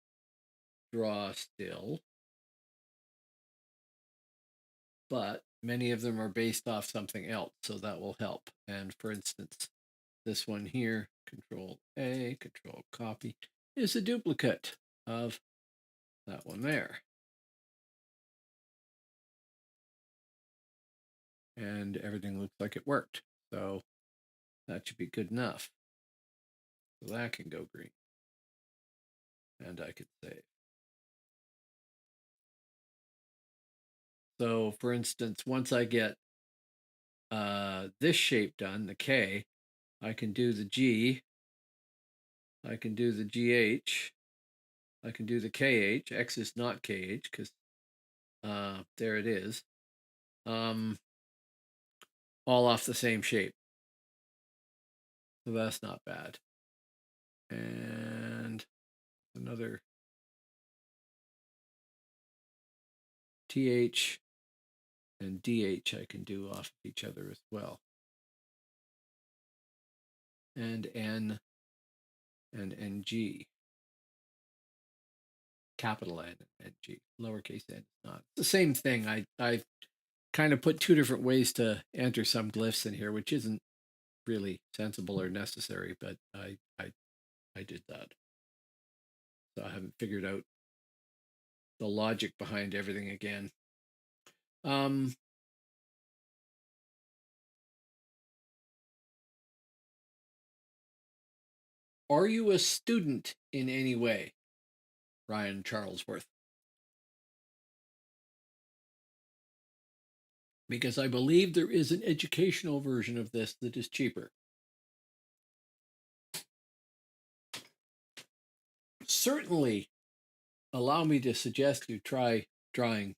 draw still. But many of them are based off something else, so that will help. And for instance, this one here, Control A, Control Copy, is a duplicate of that one there. And everything looks like it worked. So that should be good enough. So that can go green. And I could save. So for instance, once I get this shape done, the K, I can do the G, I can do the GH, I can do the KH. X is not KH because there it is. All off the same shape. So that's not bad. And another TH and DH I can do off of each other as well. And N and NG. Capital N and NG. Lowercase n is not. It's the same thing. I kind of put two different ways to enter some glyphs in here, which isn't really sensible or necessary, but I did that. So I haven't figured out the logic behind everything again. Are you a student in any way, Ryan Charlesworth? Because I believe there is an educational version of this that is cheaper. Certainly allow me to suggest you try drawing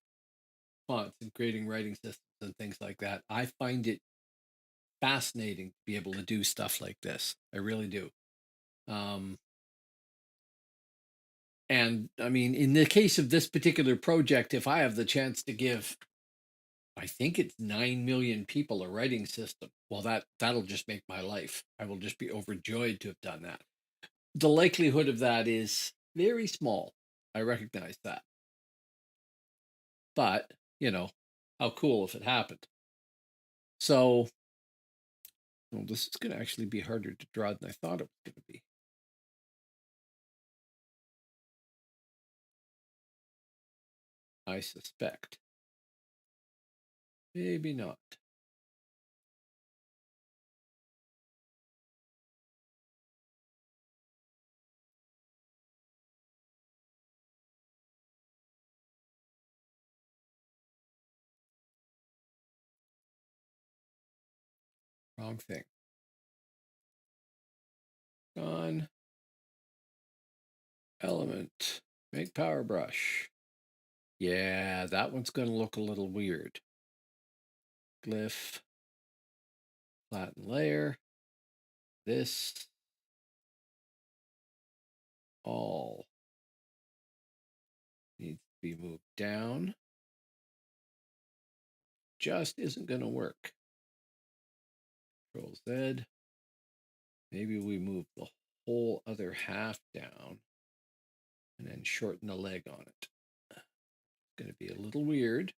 fonts and creating writing systems and things like that. I find it fascinating to be able to do stuff like this. I really do. And I mean, in the case of this particular project, if I have the chance to give, I think it's 9 million people a writing system, well, that'll just make my life. I will just be overjoyed to have done that. The likelihood of that is very small. I recognize that. But, how cool if it happened. So, well, this is going to actually be harder to draw than I thought it was going to be. I suspect. Maybe not. Wrong thing. Gone. Element. Make power brush. Yeah, that one's going to look a little weird. Glyph. Flatten layer. This. All needs to be moved down. Just isn't going to work. Control Z. Maybe we move the whole other half down and then shorten the leg on it. It's going to be a little weird,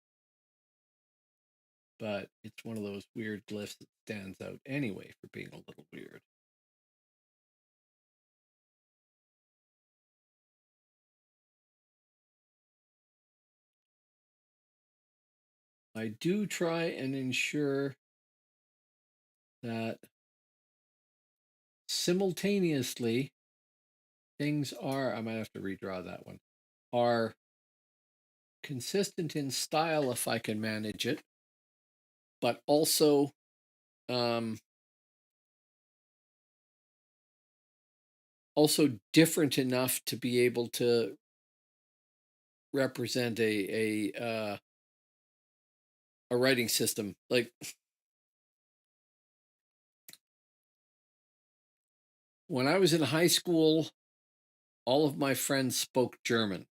but it's one of those weird glyphs that stands out anyway for being a little weird. I do try and ensure that simultaneously things are, I might have to redraw that one, are consistent in style if I can manage it, but also um, also different enough to be able to represent a writing system. Like when I was in high school, all of my friends spoke German.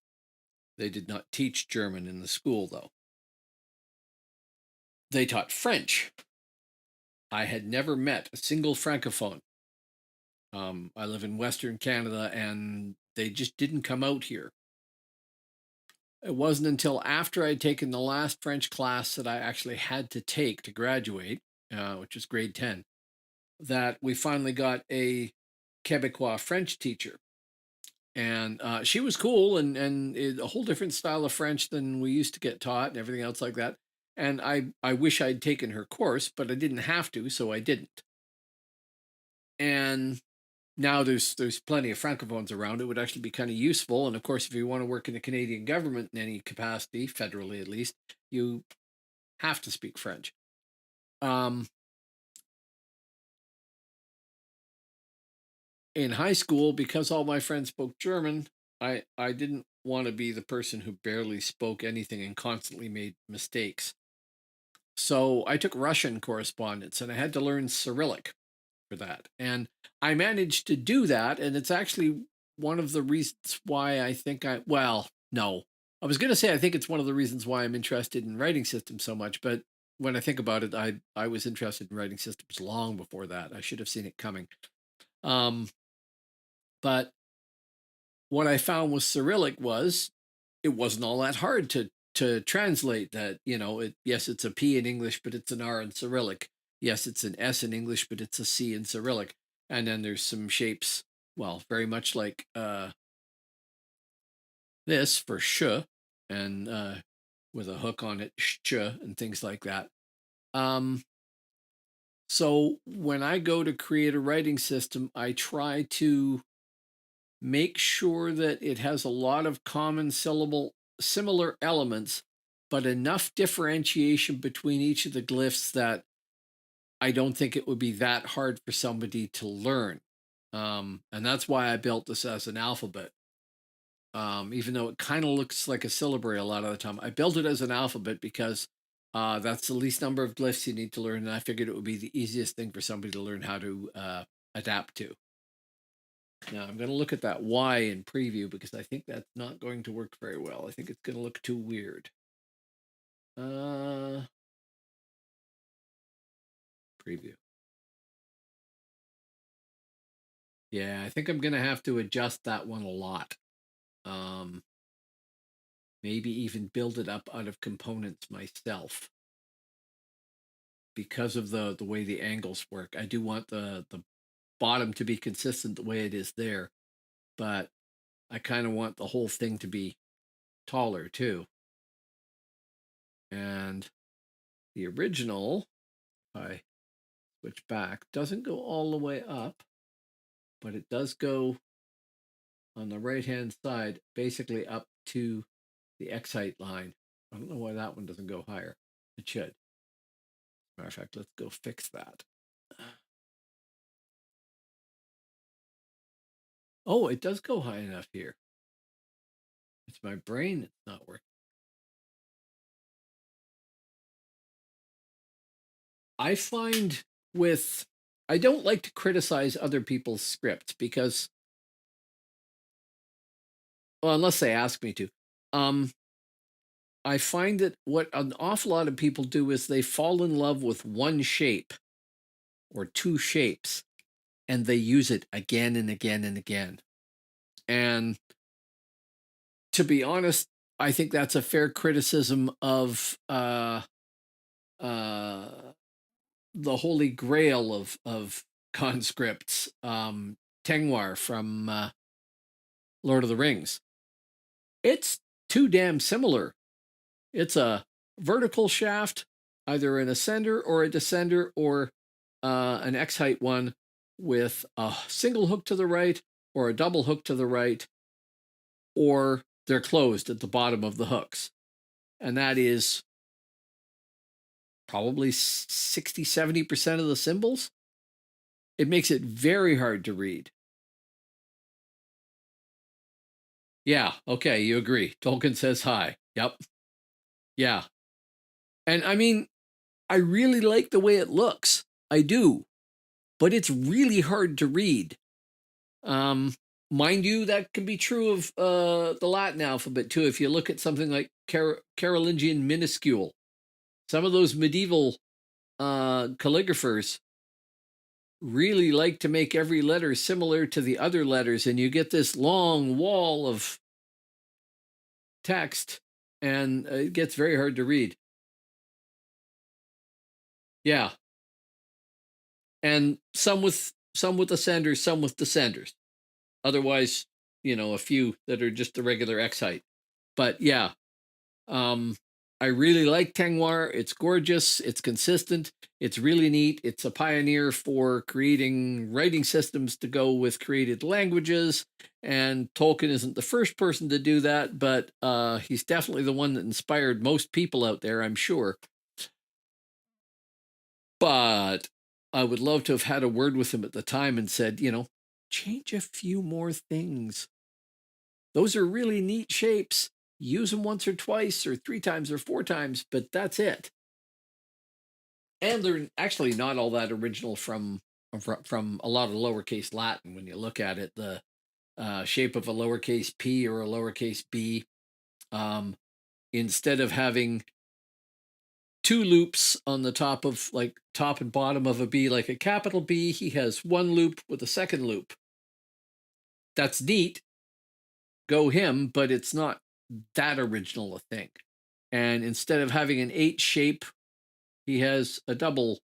They did not teach German in the school, though. They taught French. I had never met a single Francophone. I live in Western Canada, and they just didn't come out here. It wasn't until after I'd taken the last French class that I actually had to take to graduate, which was grade 10, that we finally got a Quebecois French teacher. And she was cool and a whole different style of French than we used to get taught and everything else like that. And I wish I'd taken her course, but I didn't have to, so I didn't. And now there's plenty of francophones around. It would actually be kind of useful. And of course, if you want to work in the Canadian government in any capacity, federally at least, you have to speak French. In high school, because all my friends spoke German, I didn't want to be the person who barely spoke anything and constantly made mistakes. So I took Russian correspondence and I had to learn Cyrillic for that. And I managed to do that. And it's actually one of the reasons why I think well, no, I was going to say I think it's one of the reasons why I'm interested in writing systems so much. But when I think about it, I was interested in writing systems long before that. I should have seen it coming. But what I found with Cyrillic was it wasn't all that hard to translate that. Yes, it's a P in English, but it's an R in Cyrillic. Yes, it's an S in English, but it's a C in Cyrillic. And then there's some shapes, well, very much like this for sh, and with a hook on it, sh, and things like that. So when I go to create a writing system, I try to make sure that it has a lot of common syllable, similar elements, but enough differentiation between each of the glyphs that I don't think it would be that hard for somebody to learn. And that's why I built this as an alphabet. Even though it kind of looks like a syllabary a lot of the time, I built it as an alphabet because that's the least number of glyphs you need to learn. And I figured it would be the easiest thing for somebody to learn how to adapt to. Now I'm going to look at that Y in preview because I think that's not going to work very well. I think it's going to look too weird. Preview. Yeah, I think I'm going to have to adjust that one a lot. Maybe even build it up out of components myself because of the way the angles work. I do want the bottom to be consistent the way it is there, but I kind of want the whole thing to be taller too. And the original, I switch back, doesn't go all the way up, but it does go on the right hand side, basically up to the X height line. I don't know why that one doesn't go higher. It should. As a matter of fact, let's go fix that. Oh, it does go high enough here. It's my brain that's not working. I find I don't like to criticize other people's scripts because, well, unless they ask me to. I find that what an awful lot of people do is they fall in love with one shape or two shapes and they use it again and again and again. And to be honest, I think that's a fair criticism of the holy grail of conscripts, Tengwar from Lord of the Rings. It's too damn similar. It's a vertical shaft, either an ascender or a descender or an X height one with a single hook to the right or a double hook to the right, or they're closed at the bottom of the hooks. And that is probably 60, 70% of the symbols. It makes it very hard to read. Yeah, okay, you agree. Tolkien says hi. Yep. Yeah. And I mean, I really like the way it looks. I do. But it's really hard to read. Mind you, that can be true of the Latin alphabet too. If you look at something like Carolingian minuscule, some of those medieval calligraphers really like to make every letter similar to the other letters, and you get this long wall of text, and it gets very hard to read. Yeah, and some with ascenders, some with descenders. Otherwise, a few that are just the regular X height. But yeah, Um, I really like Tengwar. It's gorgeous. It's consistent. It's really neat. It's a pioneer for creating writing systems to go with created languages. And Tolkien isn't the first person to do that, but he's definitely the one that inspired most people out there, I'm sure. But I would love to have had a word with him at the time and said, change a few more things. Those are really neat shapes. Use them once or twice or three times or four times, but that's it. And they're actually not all that original from a lot of lowercase Latin. When you look at it, the shape of a lowercase p or a lowercase b, um, instead of having two loops on the top of like top and bottom of a B, like a capital B, he has one loop with a second loop. That's neat. Go him, but it's not that original a thing. And instead of having an H shape, he has a double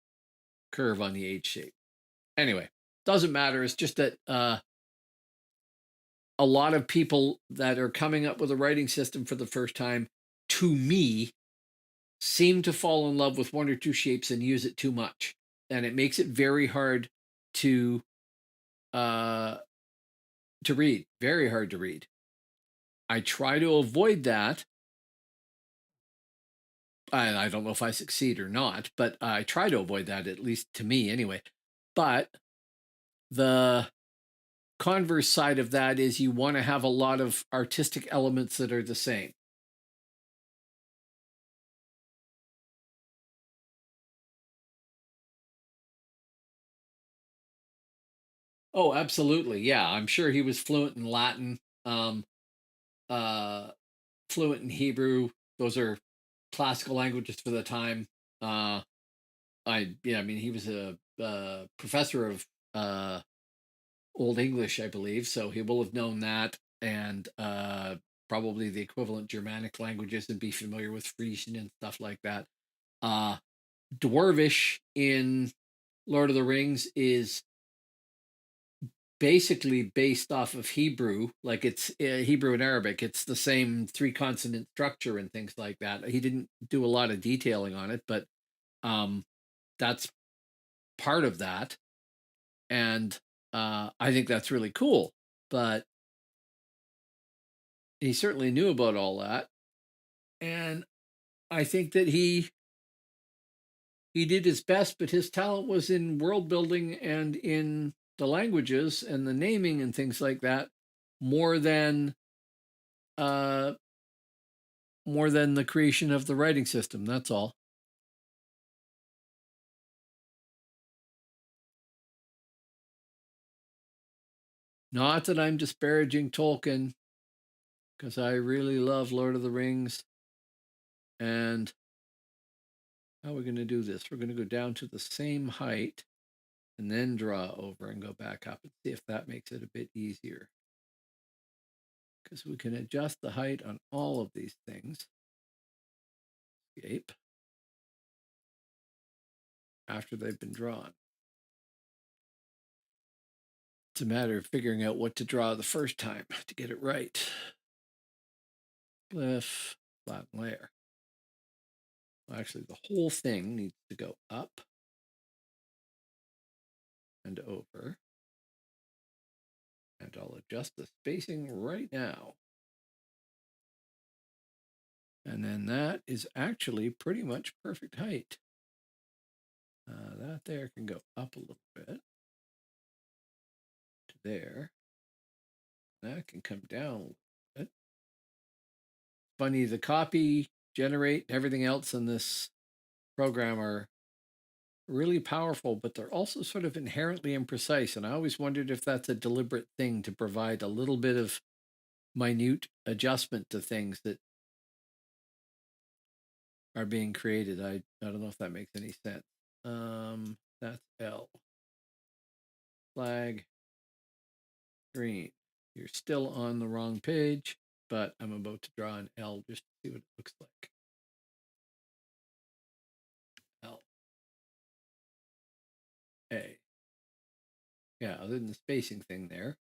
curve on the H shape. Anyway, doesn't matter. It's just that a lot of people that are coming up with a writing system for the first time, to me, seem to fall in love with one or two shapes and use it too much. And it makes it very hard to uh, read. Very hard to read. I try to avoid that. I don't know if I succeed or not, but I try to avoid that, at least to me anyway. But the converse side of that is you want to have a lot of artistic elements that are the same. Oh, absolutely. Yeah, I'm sure he was fluent in Latin, uh, fluent in Hebrew. Those are classical languages for the time. Uh, I mean, he was a professor of uh, Old English, I believe, so he will have known that, and probably the equivalent Germanic languages, and be familiar with Frisian and stuff like that. Uh, Dwarvish in Lord of the Rings is basically based off of Hebrew, like it's Hebrew and Arabic. It's the same three consonant structure and things like that. He didn't do a lot of detailing on it, but um, that's part of that, and I think that's really cool. But he certainly knew about all that, and I think that he did his best, but his talent was in world building and in the languages and the naming and things like that, more than uh, more than the creation of the writing system. That's all. Not that I'm disparaging Tolkien, because I really love Lord of the Rings. And how are we going to do this? We're going to go down to the same height and then draw over and go back up and see if that makes it a bit easier. Because we can adjust the height on all of these things. Escape. After they've been drawn. It's a matter of figuring out what to draw the first time to get it right. Glyph, flat layer. Well, actually, the whole thing needs to go up and over. And I'll adjust the spacing right now. And then that is actually pretty much perfect height. That there can go up a little bit to there. That can come down a little bit. Funny, the copy, generate, everything else in this program are really powerful, but they're also sort of inherently imprecise. And I always wondered if that's a deliberate thing to provide a little bit of minute adjustment to things that are being created. I don't know if that makes any sense. That's L. Flag. Green. You're still on the wrong page, but I'm about to draw an L just to see what it looks like. L. A. Yeah, other than the spacing thing there,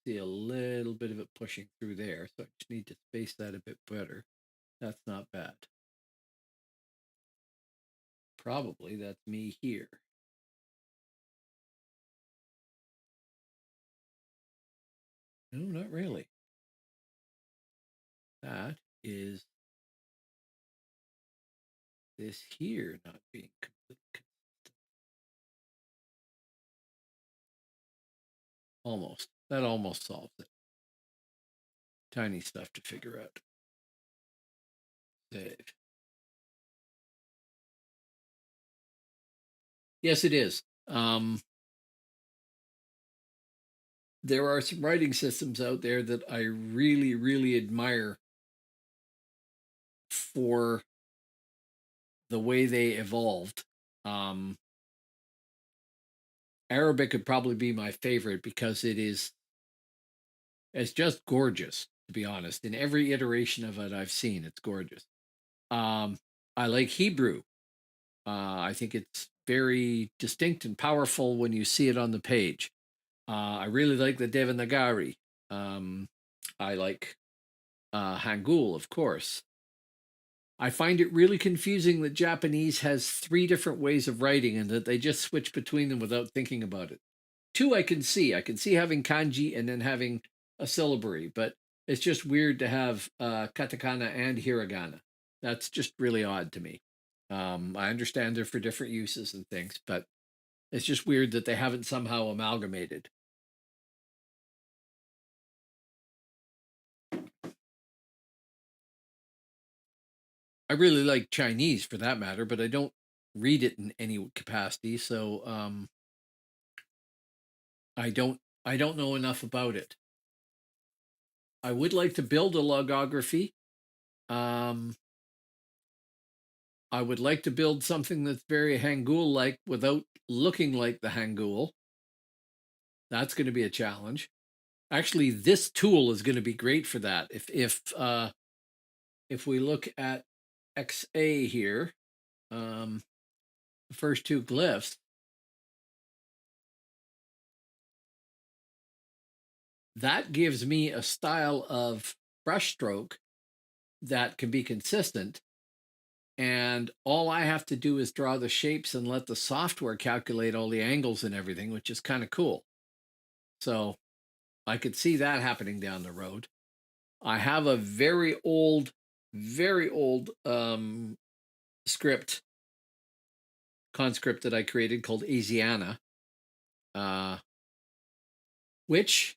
see a little bit of it pushing through there, so I just need to space that a bit better. That's not bad. Probably that's me here. No, not really. That is this here not being completely consistent. Almost. That almost solves it. Tiny stuff to figure out. Save. Yes, it is. There are some writing systems out there that I really, really admire for the way they evolved. Arabic could probably be my favorite because it's just gorgeous, to be honest. In every iteration of it I've seen, it's gorgeous. I like Hebrew. I think it's very distinct and powerful when you see it on the page. I really like the Devanagari. I like Hangul, of course. I find it really confusing that Japanese has 3 different ways of writing and that they just switch between them without thinking about it. 2 I can see. I can see having kanji and then having a syllabary, but it's just weird to have katakana and hiragana. That's just really odd to me. I understand they're for different uses and things, but it's just weird that they haven't somehow amalgamated. I really like Chinese for that matter, but I don't read it in any capacity, so I don't know enough about it. I would like to build a logography. Um, I would like to build something that's very Hangul-like without looking like the Hangul. That's going to be a challenge. Actually, this tool is going to be great for that. If we look at XA here, the first 2 glyphs, that gives me a style of brushstroke that can be consistent. And all I have to do is draw the shapes and let the software calculate all the angles and everything, which is kind of cool. So I could see that happening down the road. I have a very old script, conscript that I created called Asiana, which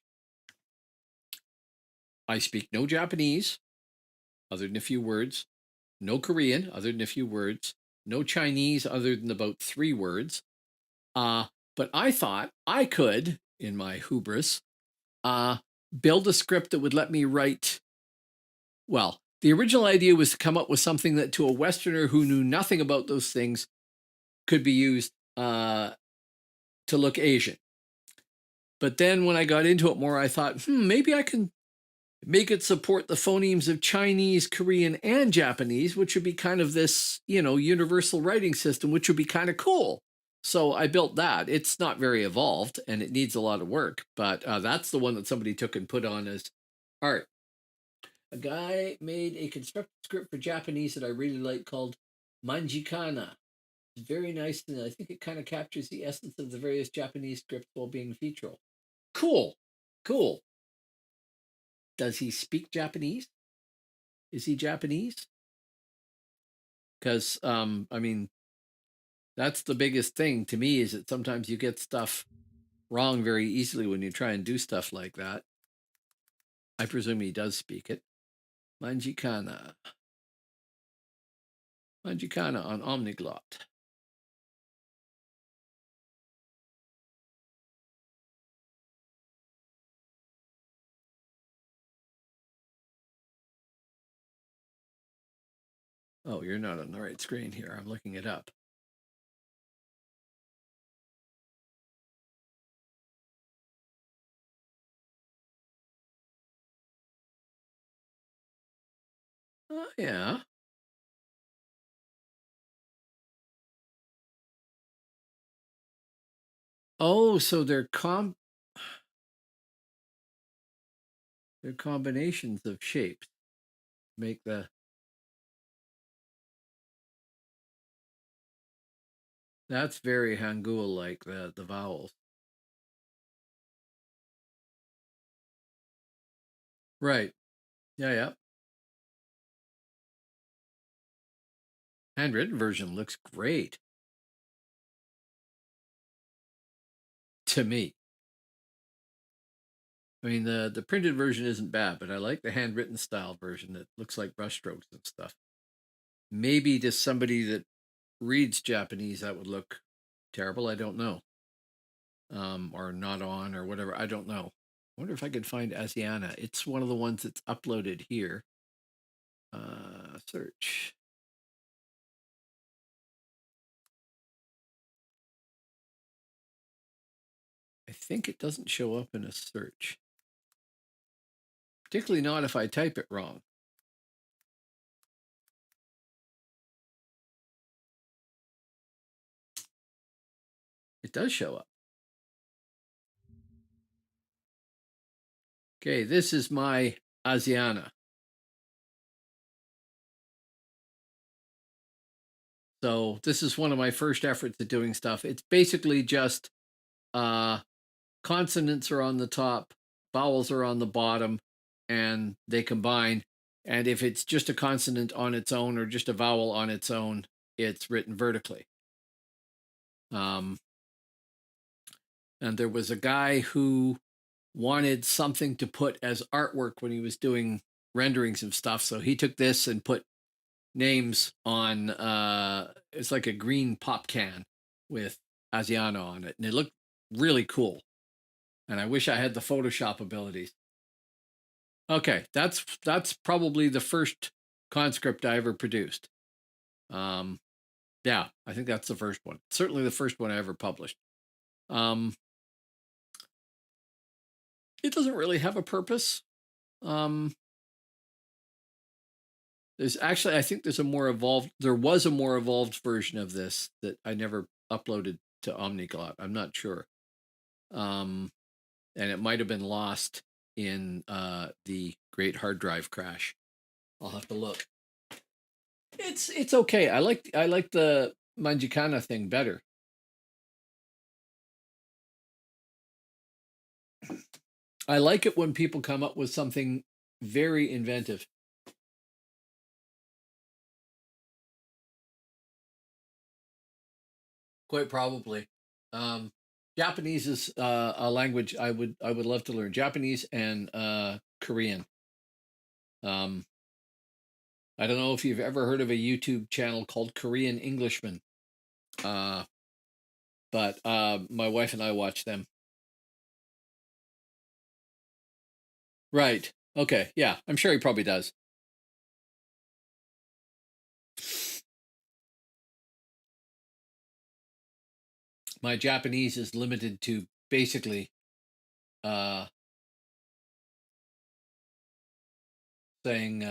I speak no Japanese, other than a few words, no Korean, other than a few words, no Chinese, other than about 3 words. But I thought I could, in my hubris, build a script that would let me write. Well, the original idea was to come up with something that to a Westerner who knew nothing about those things could be used to look Asian. But then when I got into it more, I thought, maybe I can make it support the phonemes of Chinese, Korean, and Japanese, which would be kind of this, universal writing system, which would be kind of cool. So I built that. It's not very evolved and it needs a lot of work, but that's the one that somebody took and put on as art. A guy made a constructed script for Japanese that I really like called Manjikana. It's very nice, and I think it kind of captures the essence of the various Japanese scripts while being featural. Cool, cool. Does he speak Japanese? Is he Japanese? Because I mean, that's the biggest thing to me is that sometimes you get stuff wrong very easily when you try and do stuff like that. I presume he does speak it. Manjikana. Manjikana on Omniglot. Oh, you're not on the right screen here. I'm looking it up. Oh, yeah. Oh, so they're combinations of shapes. Make the That's very Hangul like the vowels. Right. Yeah, yeah. Handwritten version looks great to me. I mean, the printed version isn't bad, but I like the handwritten style version that looks like brushstrokes and stuff. Maybe to somebody that reads Japanese, that would look terrible. I don't know. Or not on or whatever. I don't know. I wonder if I could find Asiana. It's one of the ones that's uploaded here. Search. I think it doesn't show up in a search, particularly not if I type it wrong. It does show up. Okay, this is my Asiana. So this is one of my first efforts at doing stuff. It's basically just uh, consonants are on the top, vowels are on the bottom, and they combine. And if it's just a consonant on its own or just a vowel on its own, it's written vertically. Um, and there was a guy who wanted something to put as artwork when he was doing renderings of stuff. So he took this and put names on it's like a green pop can with Asiana on it. And it looked really cool. And I wish I had the Photoshop abilities. Okay, that's probably the first conscript I ever produced. Um, yeah, I think that's the first one. Certainly the first one I ever published. Um, it doesn't really have a purpose. Um, there's actually, I think there was a more evolved version of this that I never uploaded to Omniglot. I'm not sure. Um, and it might have been lost in the great hard drive crash. I'll have to look. It's okay. I like the Manjikana thing better. I like it when people come up with something very inventive. Quite probably. Um, Japanese is a language I would love to learn. Japanese and Korean. Um, I don't know if you've ever heard of a YouTube channel called Korean Englishmen, uh, but my wife and I watch them. Right. Okay. Yeah, I'm sure he probably does. My Japanese is limited to basically uh, saying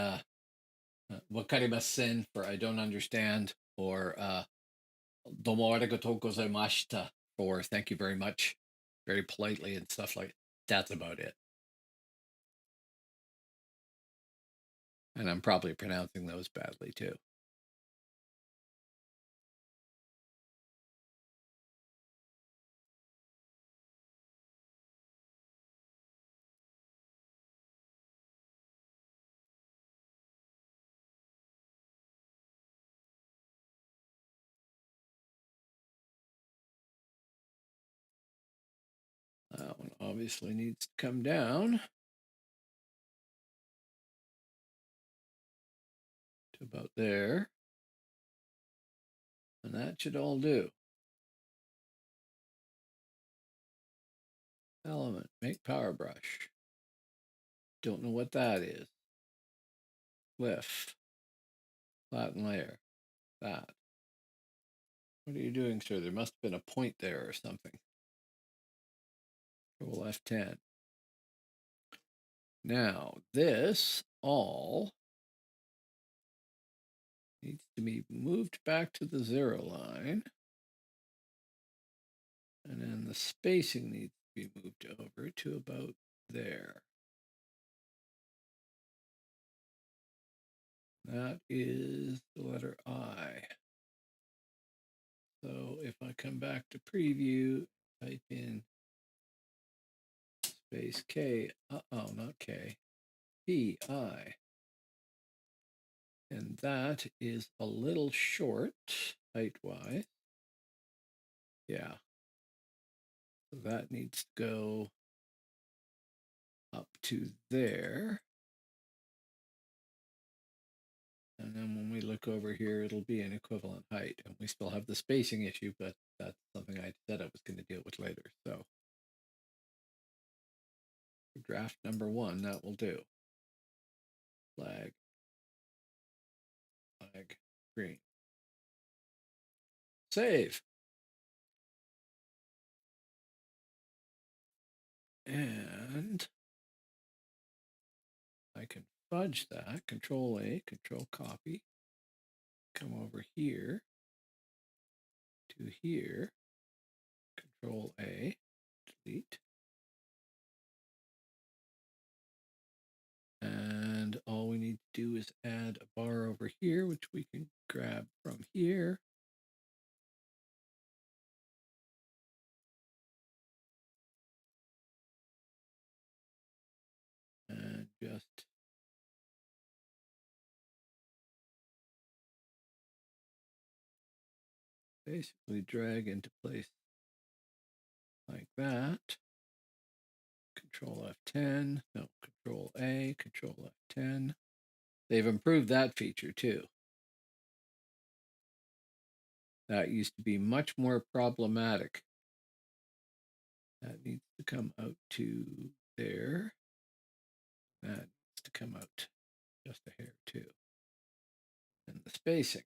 "wakarimasen" for I don't understand, or "domo arigatou gozaimashita" for thank you very much, very politely and stuff like. That's about it. And I'm probably pronouncing those badly too. obviously needs to come down to about there. And that should all do. Element, make power brush. Don't know what that is. Glyph, flatten layer, that. What are you doing, sir? There must have been a point there or something. Control F10. Now, this all needs to be moved back to the 0 line. And then the spacing needs to be moved over to about there. That is the letter I. So if I come back to preview, type in space K, not K, P, I. And that is a little short height-wise. Yeah. So that needs to go up to there. And then when we look over here, it'll be an equivalent height. And we still have the spacing issue, but that's something I said I was going to deal with later. So draft number 1, that will do. Flag, green. Save. And I can fudge that, Control A, Control Copy, come over here to here, Control A, delete. And all we need to do is add a bar over here, which we can grab from here. And just basically drag into place like that. Control F10, no, Control A, Control F10. They've improved that feature too. That used to be much more problematic. That needs to come out to there. That needs to come out just a hair too. And the spacing.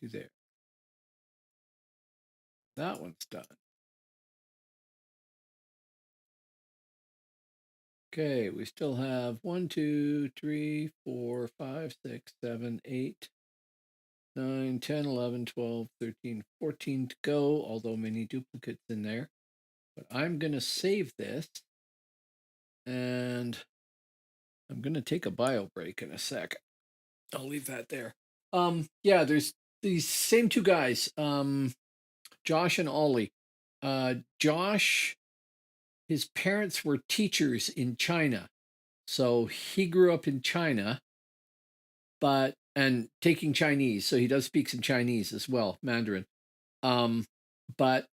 To there. That one's done. Okay, we still have 1, 2, 3, 4, 5, 6, 7, 8, 9, 10, 11, 12, 13, 14 to go, although many duplicates in there. But I'm going to save this, and I'm going to take a bio break in a sec. I'll leave that there. Yeah, there's these same two guys, Josh and Ollie. Josh, his parents were teachers in China. So he grew up in China, and taking Chinese. So he does speak some Chinese as well, Mandarin. But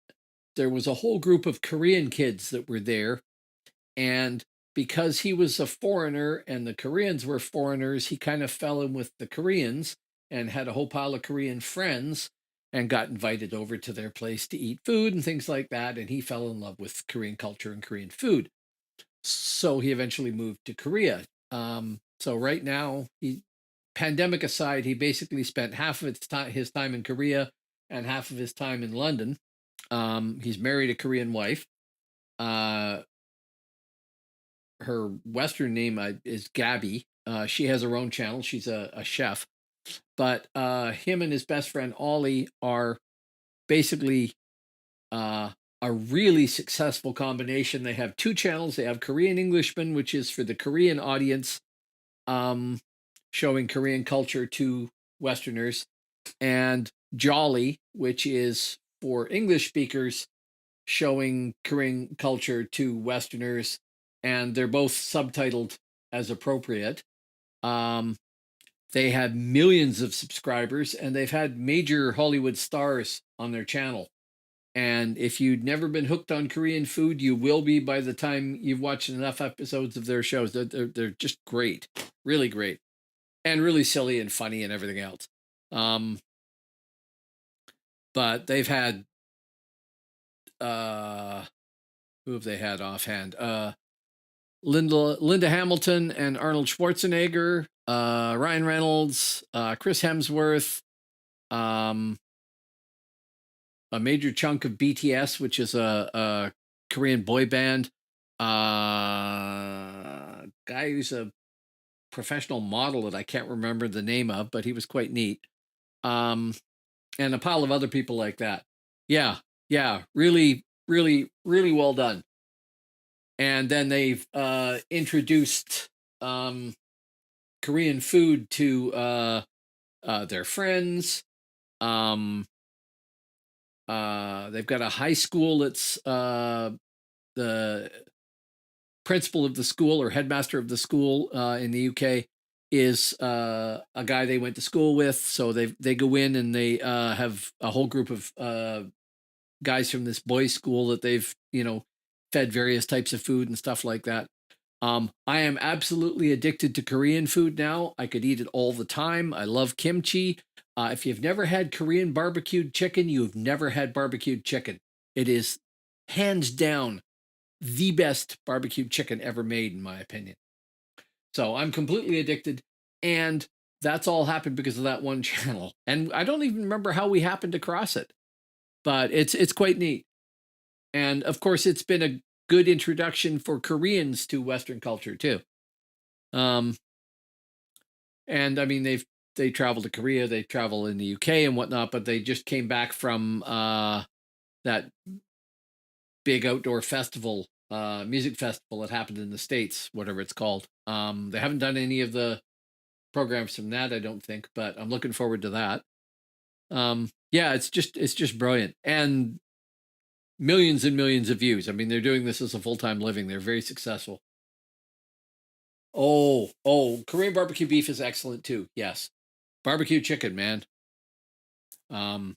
there was a whole group of Korean kids that were there. And because he was a foreigner and the Koreans were foreigners, he kind of fell in with the Koreans and had a whole pile of Korean friends and got invited over to their place to eat food and things like that. And he fell in love with Korean culture and Korean food. So he eventually moved to Korea. So right now, pandemic aside, he basically spent half of his time in Korea and half of his time in London. He's married a Korean wife. Her Western name is Gabby. She has her own channel. She's a chef. But him and his best friend Ollie are basically a really successful combination. They have 2 channels. They have Korean Englishman, which is for the Korean audience, showing Korean culture to Westerners, and Jolly, which is for English speakers, showing Korean culture to Westerners, and they're both subtitled as appropriate. They have millions of subscribers, and they've had major Hollywood stars on their channel. And if you'd never been hooked on Korean food, you will be by the time you've watched enough episodes of their shows. They're just great, really great, and really silly and funny and everything else. But they've had who have they had offhand? Linda Hamilton and Arnold Schwarzenegger, Ryan Reynolds, Chris Hemsworth, a major chunk of BTS, which is a Korean boy band, guy who's a professional model that I can't remember the name of, but he was quite neat, and a pile of other people like that. Yeah, yeah, really, really, really well done. And then they've introduced Korean food to their friends. They've got a high school that's the principal of the school or headmaster of the school in the UK is a guy they went to school with. So they go in and they have a whole group of guys from this boys' school that they've fed various types of food and stuff like that. I am absolutely addicted to Korean food now. I could eat it all the time. I love kimchi. If you've never had Korean barbecued chicken, you've never had barbecued chicken. It is hands down the best barbecued chicken ever made, in my opinion. So I'm completely addicted. And that's all happened because of that one channel. And I don't even remember how we happened across it, but it's quite neat. And of course, it's been a good introduction for Koreans to Western culture too. And I mean, they travel to Korea, they travel in the UK and whatnot, but they just came back from that big outdoor festival, music festival that happened in the States, whatever it's called. They haven't done any of the programs from that, I don't think, but I'm looking forward to that. Yeah, it's just brilliant. And millions and millions of views. I mean, they're doing this as a full-time living. They're very successful. Oh, Korean barbecue beef is excellent too. Yes. Barbecue chicken, man. Um,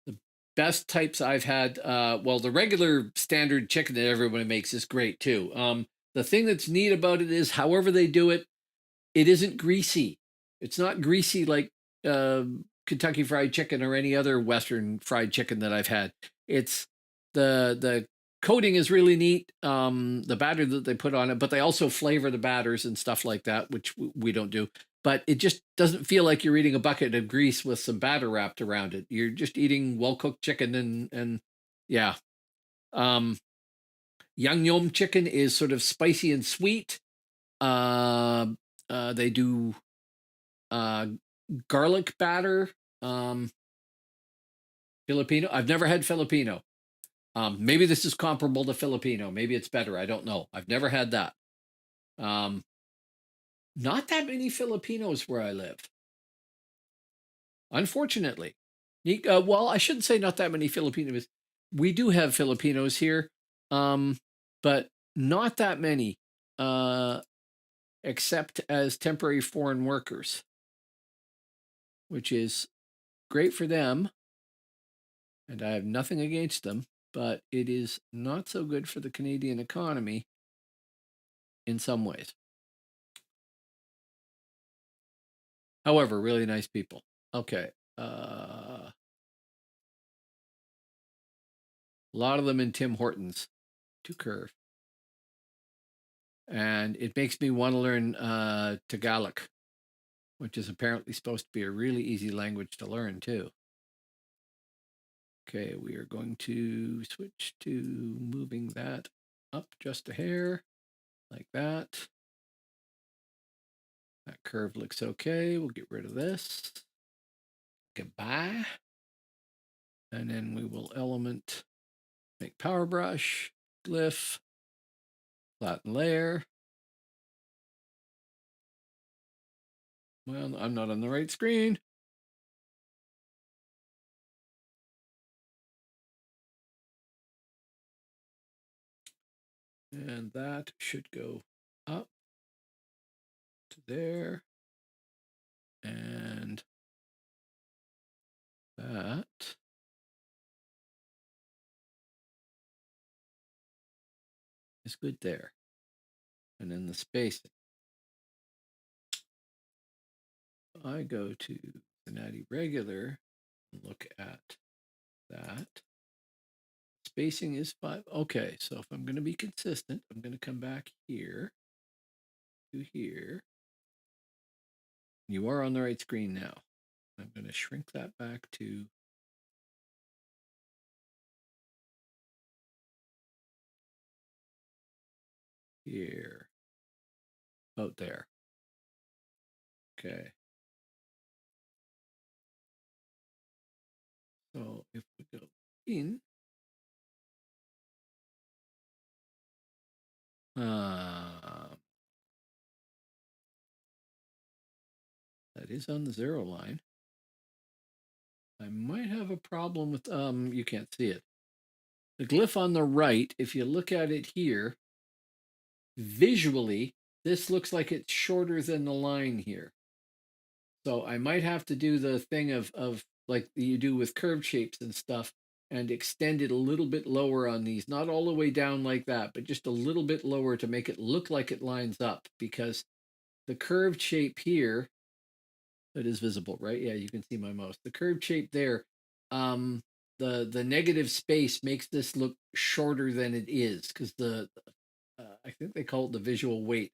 the best types I've had, well, the regular standard chicken that everybody makes is great too. The thing that's neat about it is however they do it, it isn't greasy. It's not greasy like Kentucky Fried Chicken or any other Western fried chicken that I've had. It's the coating is really neat. The batter that they put on it, but they also flavor the batters and stuff like that, which we don't do. But it just doesn't feel like you're eating a bucket of grease with some batter wrapped around it. You're just eating well cooked chicken and yeah. Um, Yangnyeom chicken is sort of spicy and sweet. Uh, they do uh, garlic batter. Filipino. I've never had Filipino. Maybe this is comparable to Filipino. Maybe it's better. I don't know. I've never had that. Um, not that many Filipinos where I live, unfortunately. Well, I shouldn't say not that many Filipinos. We do have Filipinos here, but not that many, except as temporary foreign workers, which is great for them. And I have nothing against them, but it is not so good for the Canadian economy in some ways. However, really nice people. Okay. A lot of them in Tim Hortons to curve. And it makes me want to learn Tagalog, which is apparently supposed to be a really easy language to learn too. Okay, we are going to switch to moving that up just a hair, like that. That curve looks okay. We'll get rid of this. Goodbye. And then we will element, make power brush, glyph, flatten layer. Well, I'm not on the right screen. And that should go up. there. And that is good there. And then the spacing. I go to Zenati regular and look at that. Spacing is 5. Okay, so if I'm going to be consistent, I'm going to come back here to here. You are on the right screen now. I'm going to shrink that back to here. About there. Okay. So if we go in, that is on the 0 line. I might have a problem with, you can't see it. The glyph on the right, if you look at it here, visually, this looks like it's shorter than the line here. So I might have to do the thing of like you do with curved shapes and stuff and extend it a little bit lower on these, not all the way down like that, but just a little bit lower to make it look like it lines up, because the curved shape here, that is visible, right? Yeah, you can see my mouse. The curved shape there, the negative space makes this look shorter than it is, because I think they call it the visual weight,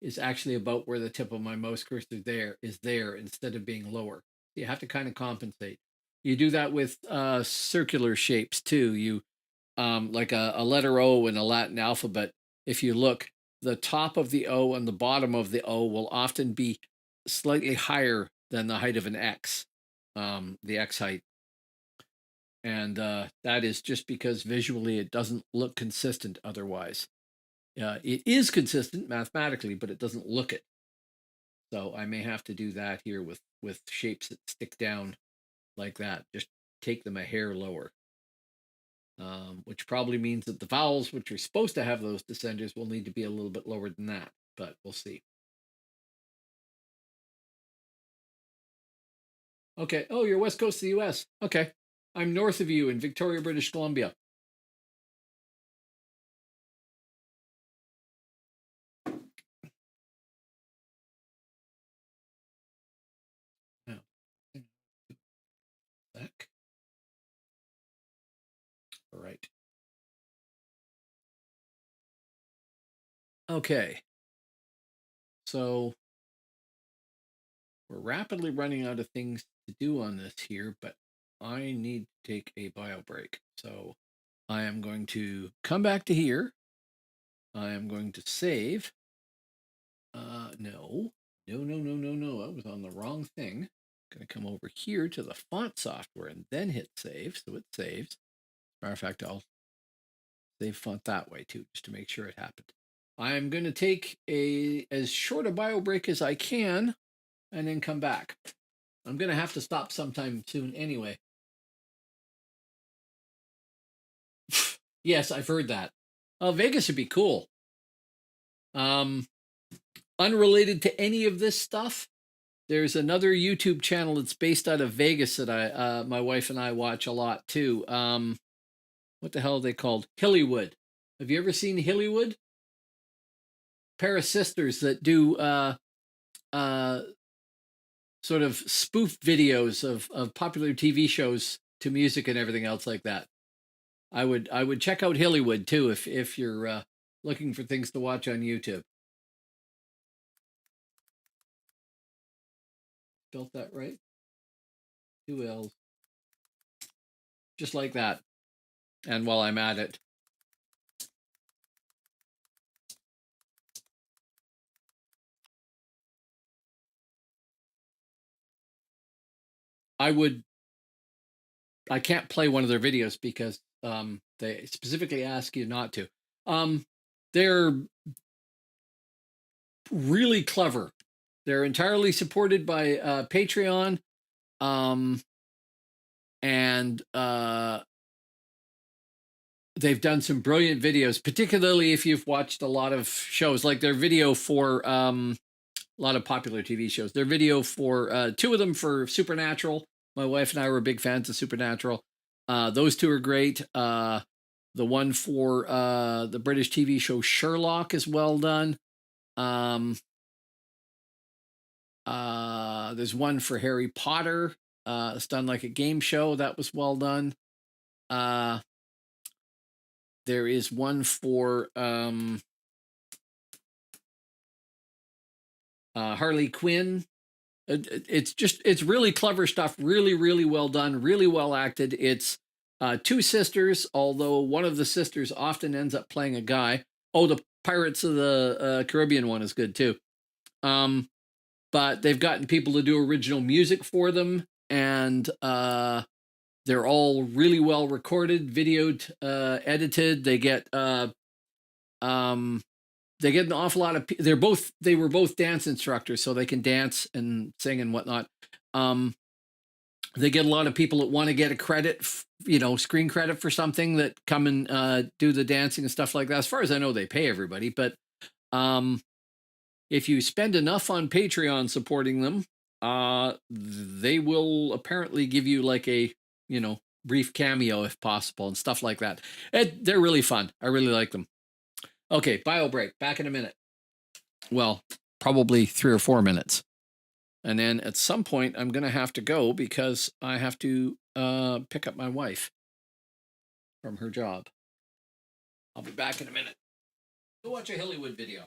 is actually about where the tip of my mouse cursor there is there instead of being lower. You have to kind of compensate. You do that with circular shapes too. You like a letter O in a Latin alphabet. If you look, the top of the O and the bottom of the O will often be slightly higher than the height of an X, the X height. And that is just because visually it doesn't look consistent otherwise. It is consistent mathematically, but it doesn't look it. So I may have to do that here with shapes that stick down like that. Just take them a hair lower, which probably means that the vowels, which are supposed to have those descenders, will need to be a little bit lower than that, but we'll see. Okay. Oh, you're west coast of the US. Okay. I'm north of you in Victoria, British Columbia. Now, back. All right. Okay. So we're rapidly running out of things to do on this here, but I need to take a bio break. So I am going to come back to here. I am going to save. No. I was on the wrong thing. I'm going to come over here to the font software and then hit save. So it saves. Matter of fact, I'll save font that way too, just to make sure it happened. I'm going to take as short a bio break as I can and then come back. I'm going to have to stop sometime soon anyway. Yes, I've heard that. Oh, Vegas would be cool. Unrelated to any of this stuff, there's another YouTube channel that's based out of Vegas that my wife and I watch a lot too. What the hell are they called? Hillywood. Have you ever seen Hillywood? Pair of sisters that do sort of spoof videos of popular TV shows to music and everything else like that. I would check out Hillywood too if you're looking for things to watch on YouTube. Spelled that right? 2 L's. Just like that. And while I'm at it, I can't play one of their videos because they specifically ask you not to. They're really clever. They're entirely supported by Patreon, and they've done some brilliant videos, particularly if you've watched a lot of shows, like their video for a lot of popular TV shows. Their video for two of them for Supernatural. My wife and I were big fans of Supernatural. Those two are great. The one for the British TV show Sherlock is well done. There's one for Harry Potter. It's done like a game show. That was well done. There is one for Harley Quinn. It's really clever stuff. Really, really well done. Really well acted. It's two sisters, although one of the sisters often ends up playing a guy. Oh, the Pirates of the Caribbean one is good too. But they've gotten people to do original music for them, and they're all really well recorded, videoed, edited. They get an awful lot of. They were both dance instructors, so they can dance and sing and whatnot. They get a lot of people that want to get a credit, screen credit for something, that come and do the dancing and stuff like that. As far as I know, they pay everybody, but if you spend enough on Patreon supporting them, they will apparently give you like a, brief cameo if possible and stuff like that. They're really fun. I really like them. Okay, bio break. Back in a minute. Well, probably 3 or 4 minutes. And then at some point, I'm going to have to go because I have to pick up my wife from her job. I'll be back in a minute. Go watch a Hillywood video.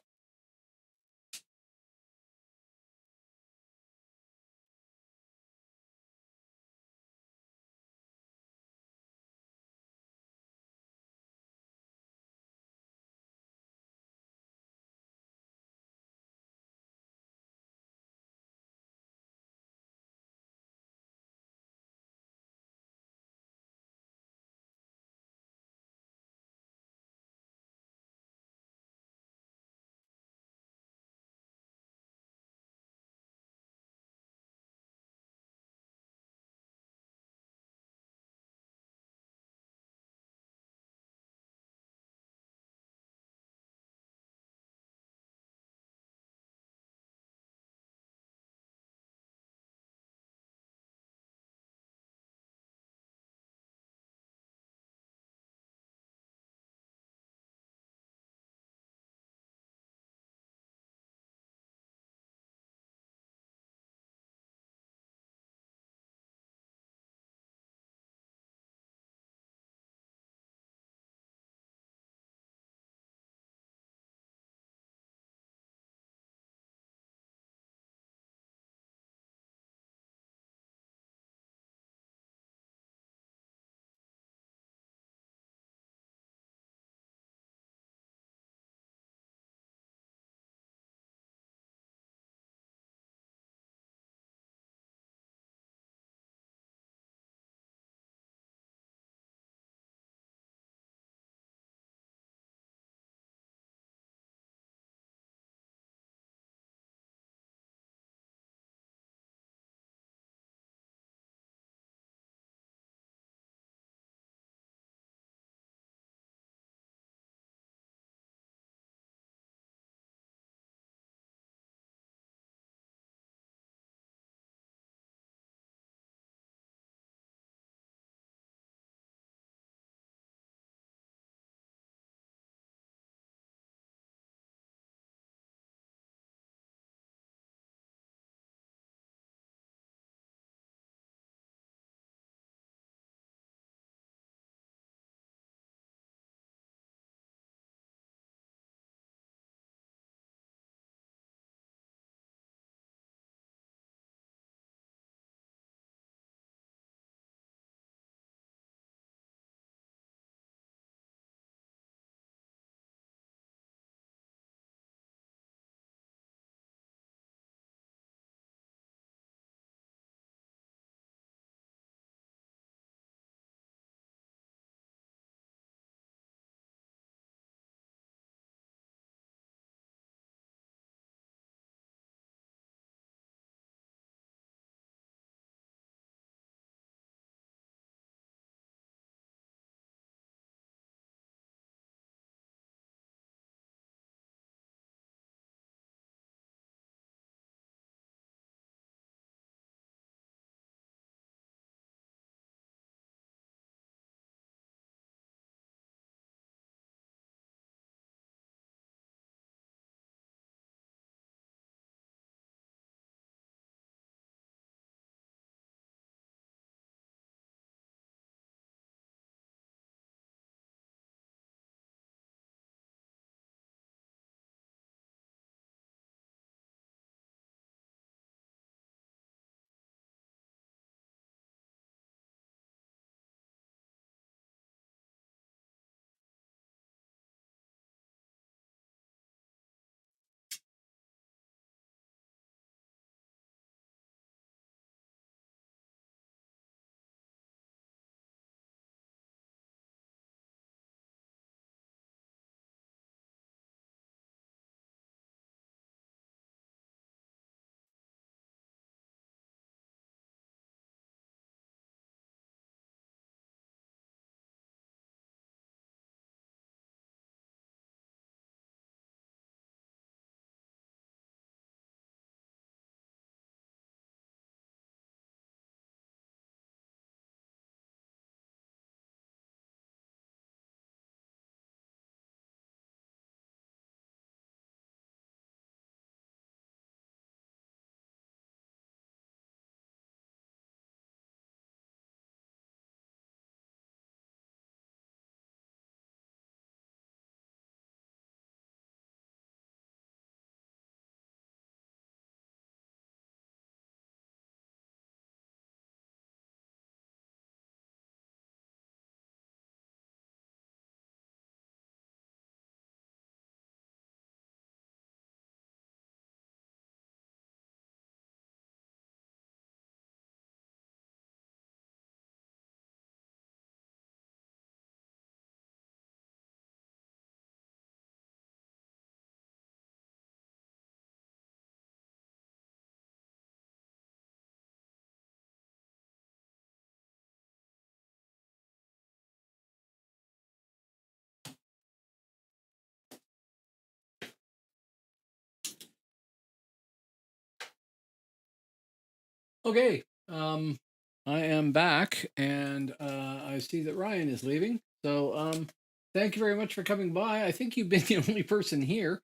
Okay, I am back, and I see that Ryan is leaving. So, thank you very much for coming by. I think you've been the only person here,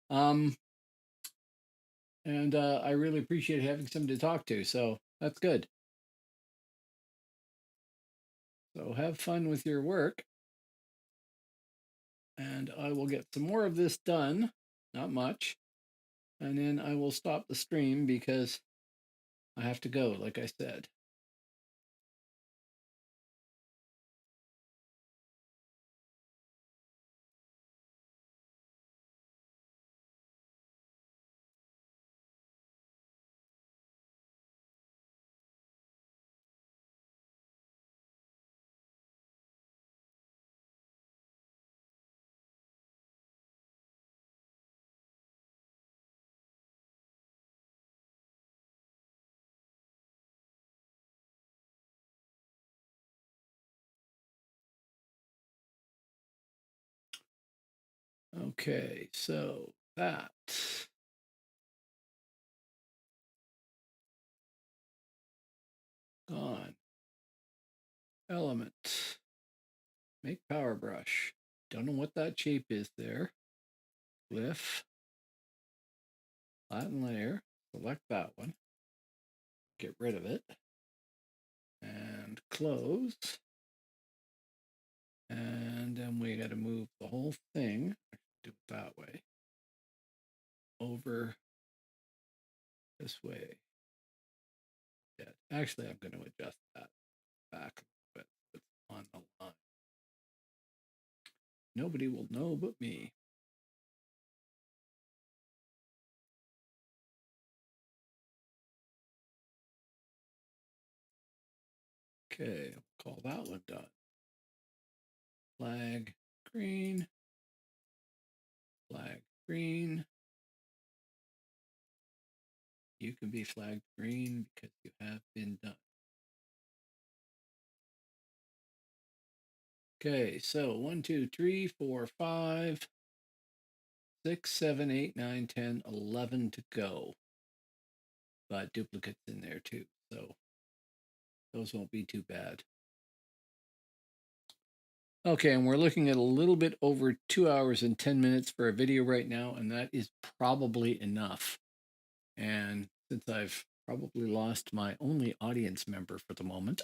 um, and I really appreciate having somebody to talk to. So that's good. So have fun with your work, and I will get some more of this done. Not much, and then I will stop the stream because I have to go, like I said. Okay, so that. Gone. Element. Make power brush. Don't know what that shape is there. Glyph. Flatten layer. Select that one. Get rid of it. And close. And then we got to move the whole thing. Do it that way. Over this way. Yeah. Actually, I'm going to adjust that back a little bit. It's on the line. Nobody will know but me. Okay, I'll call that one done. Flag green. Flag green. You can be flagged green because you have been done. Okay, so 1, 2, 3, 4, 5, 6, 7, 8, 9, 10, 11 to go. But duplicates in there too, so those won't be too bad. Okay, and we're looking at a little bit over 2 hours and 10 minutes for a video right now, and that is probably enough. And since I've probably lost my only audience member for the moment,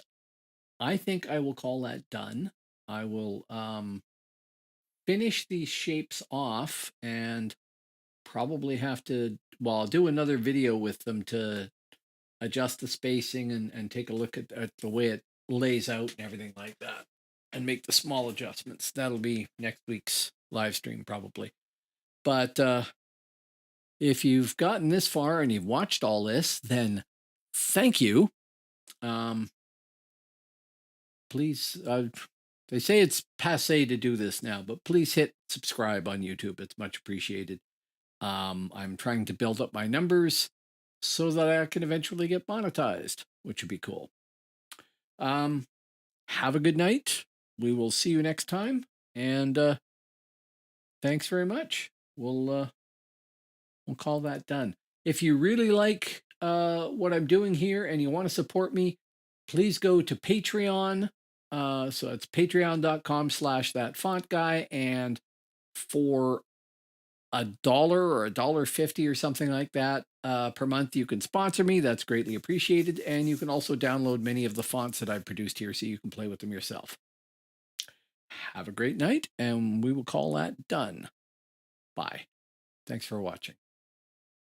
I think I will call that done. I will finish these shapes off and probably have to, well, I'll do another video with them to adjust the spacing and take a look at the way it lays out and everything like that and make the small adjustments. That'll be next week's live stream probably. But if you've gotten this far and you've watched all this, then thank you. Please, they say it's passe to do this now, but please hit subscribe on YouTube. It's much appreciated. I'm trying to build up my numbers so that I can eventually get monetized, which would be cool. Have a good night. We will see you next time. And thanks very much. We'll call that done. If you really like what I'm doing here and you want to support me, please go to Patreon. So it's patreon.com/thatfontguy. And for $1 or $1.50 or something like that per month, you can sponsor me. That's greatly appreciated. And you can also download many of the fonts that I've produced here so you can play with them yourself. Have a great night, and we will call that done. Bye. Thanks for watching.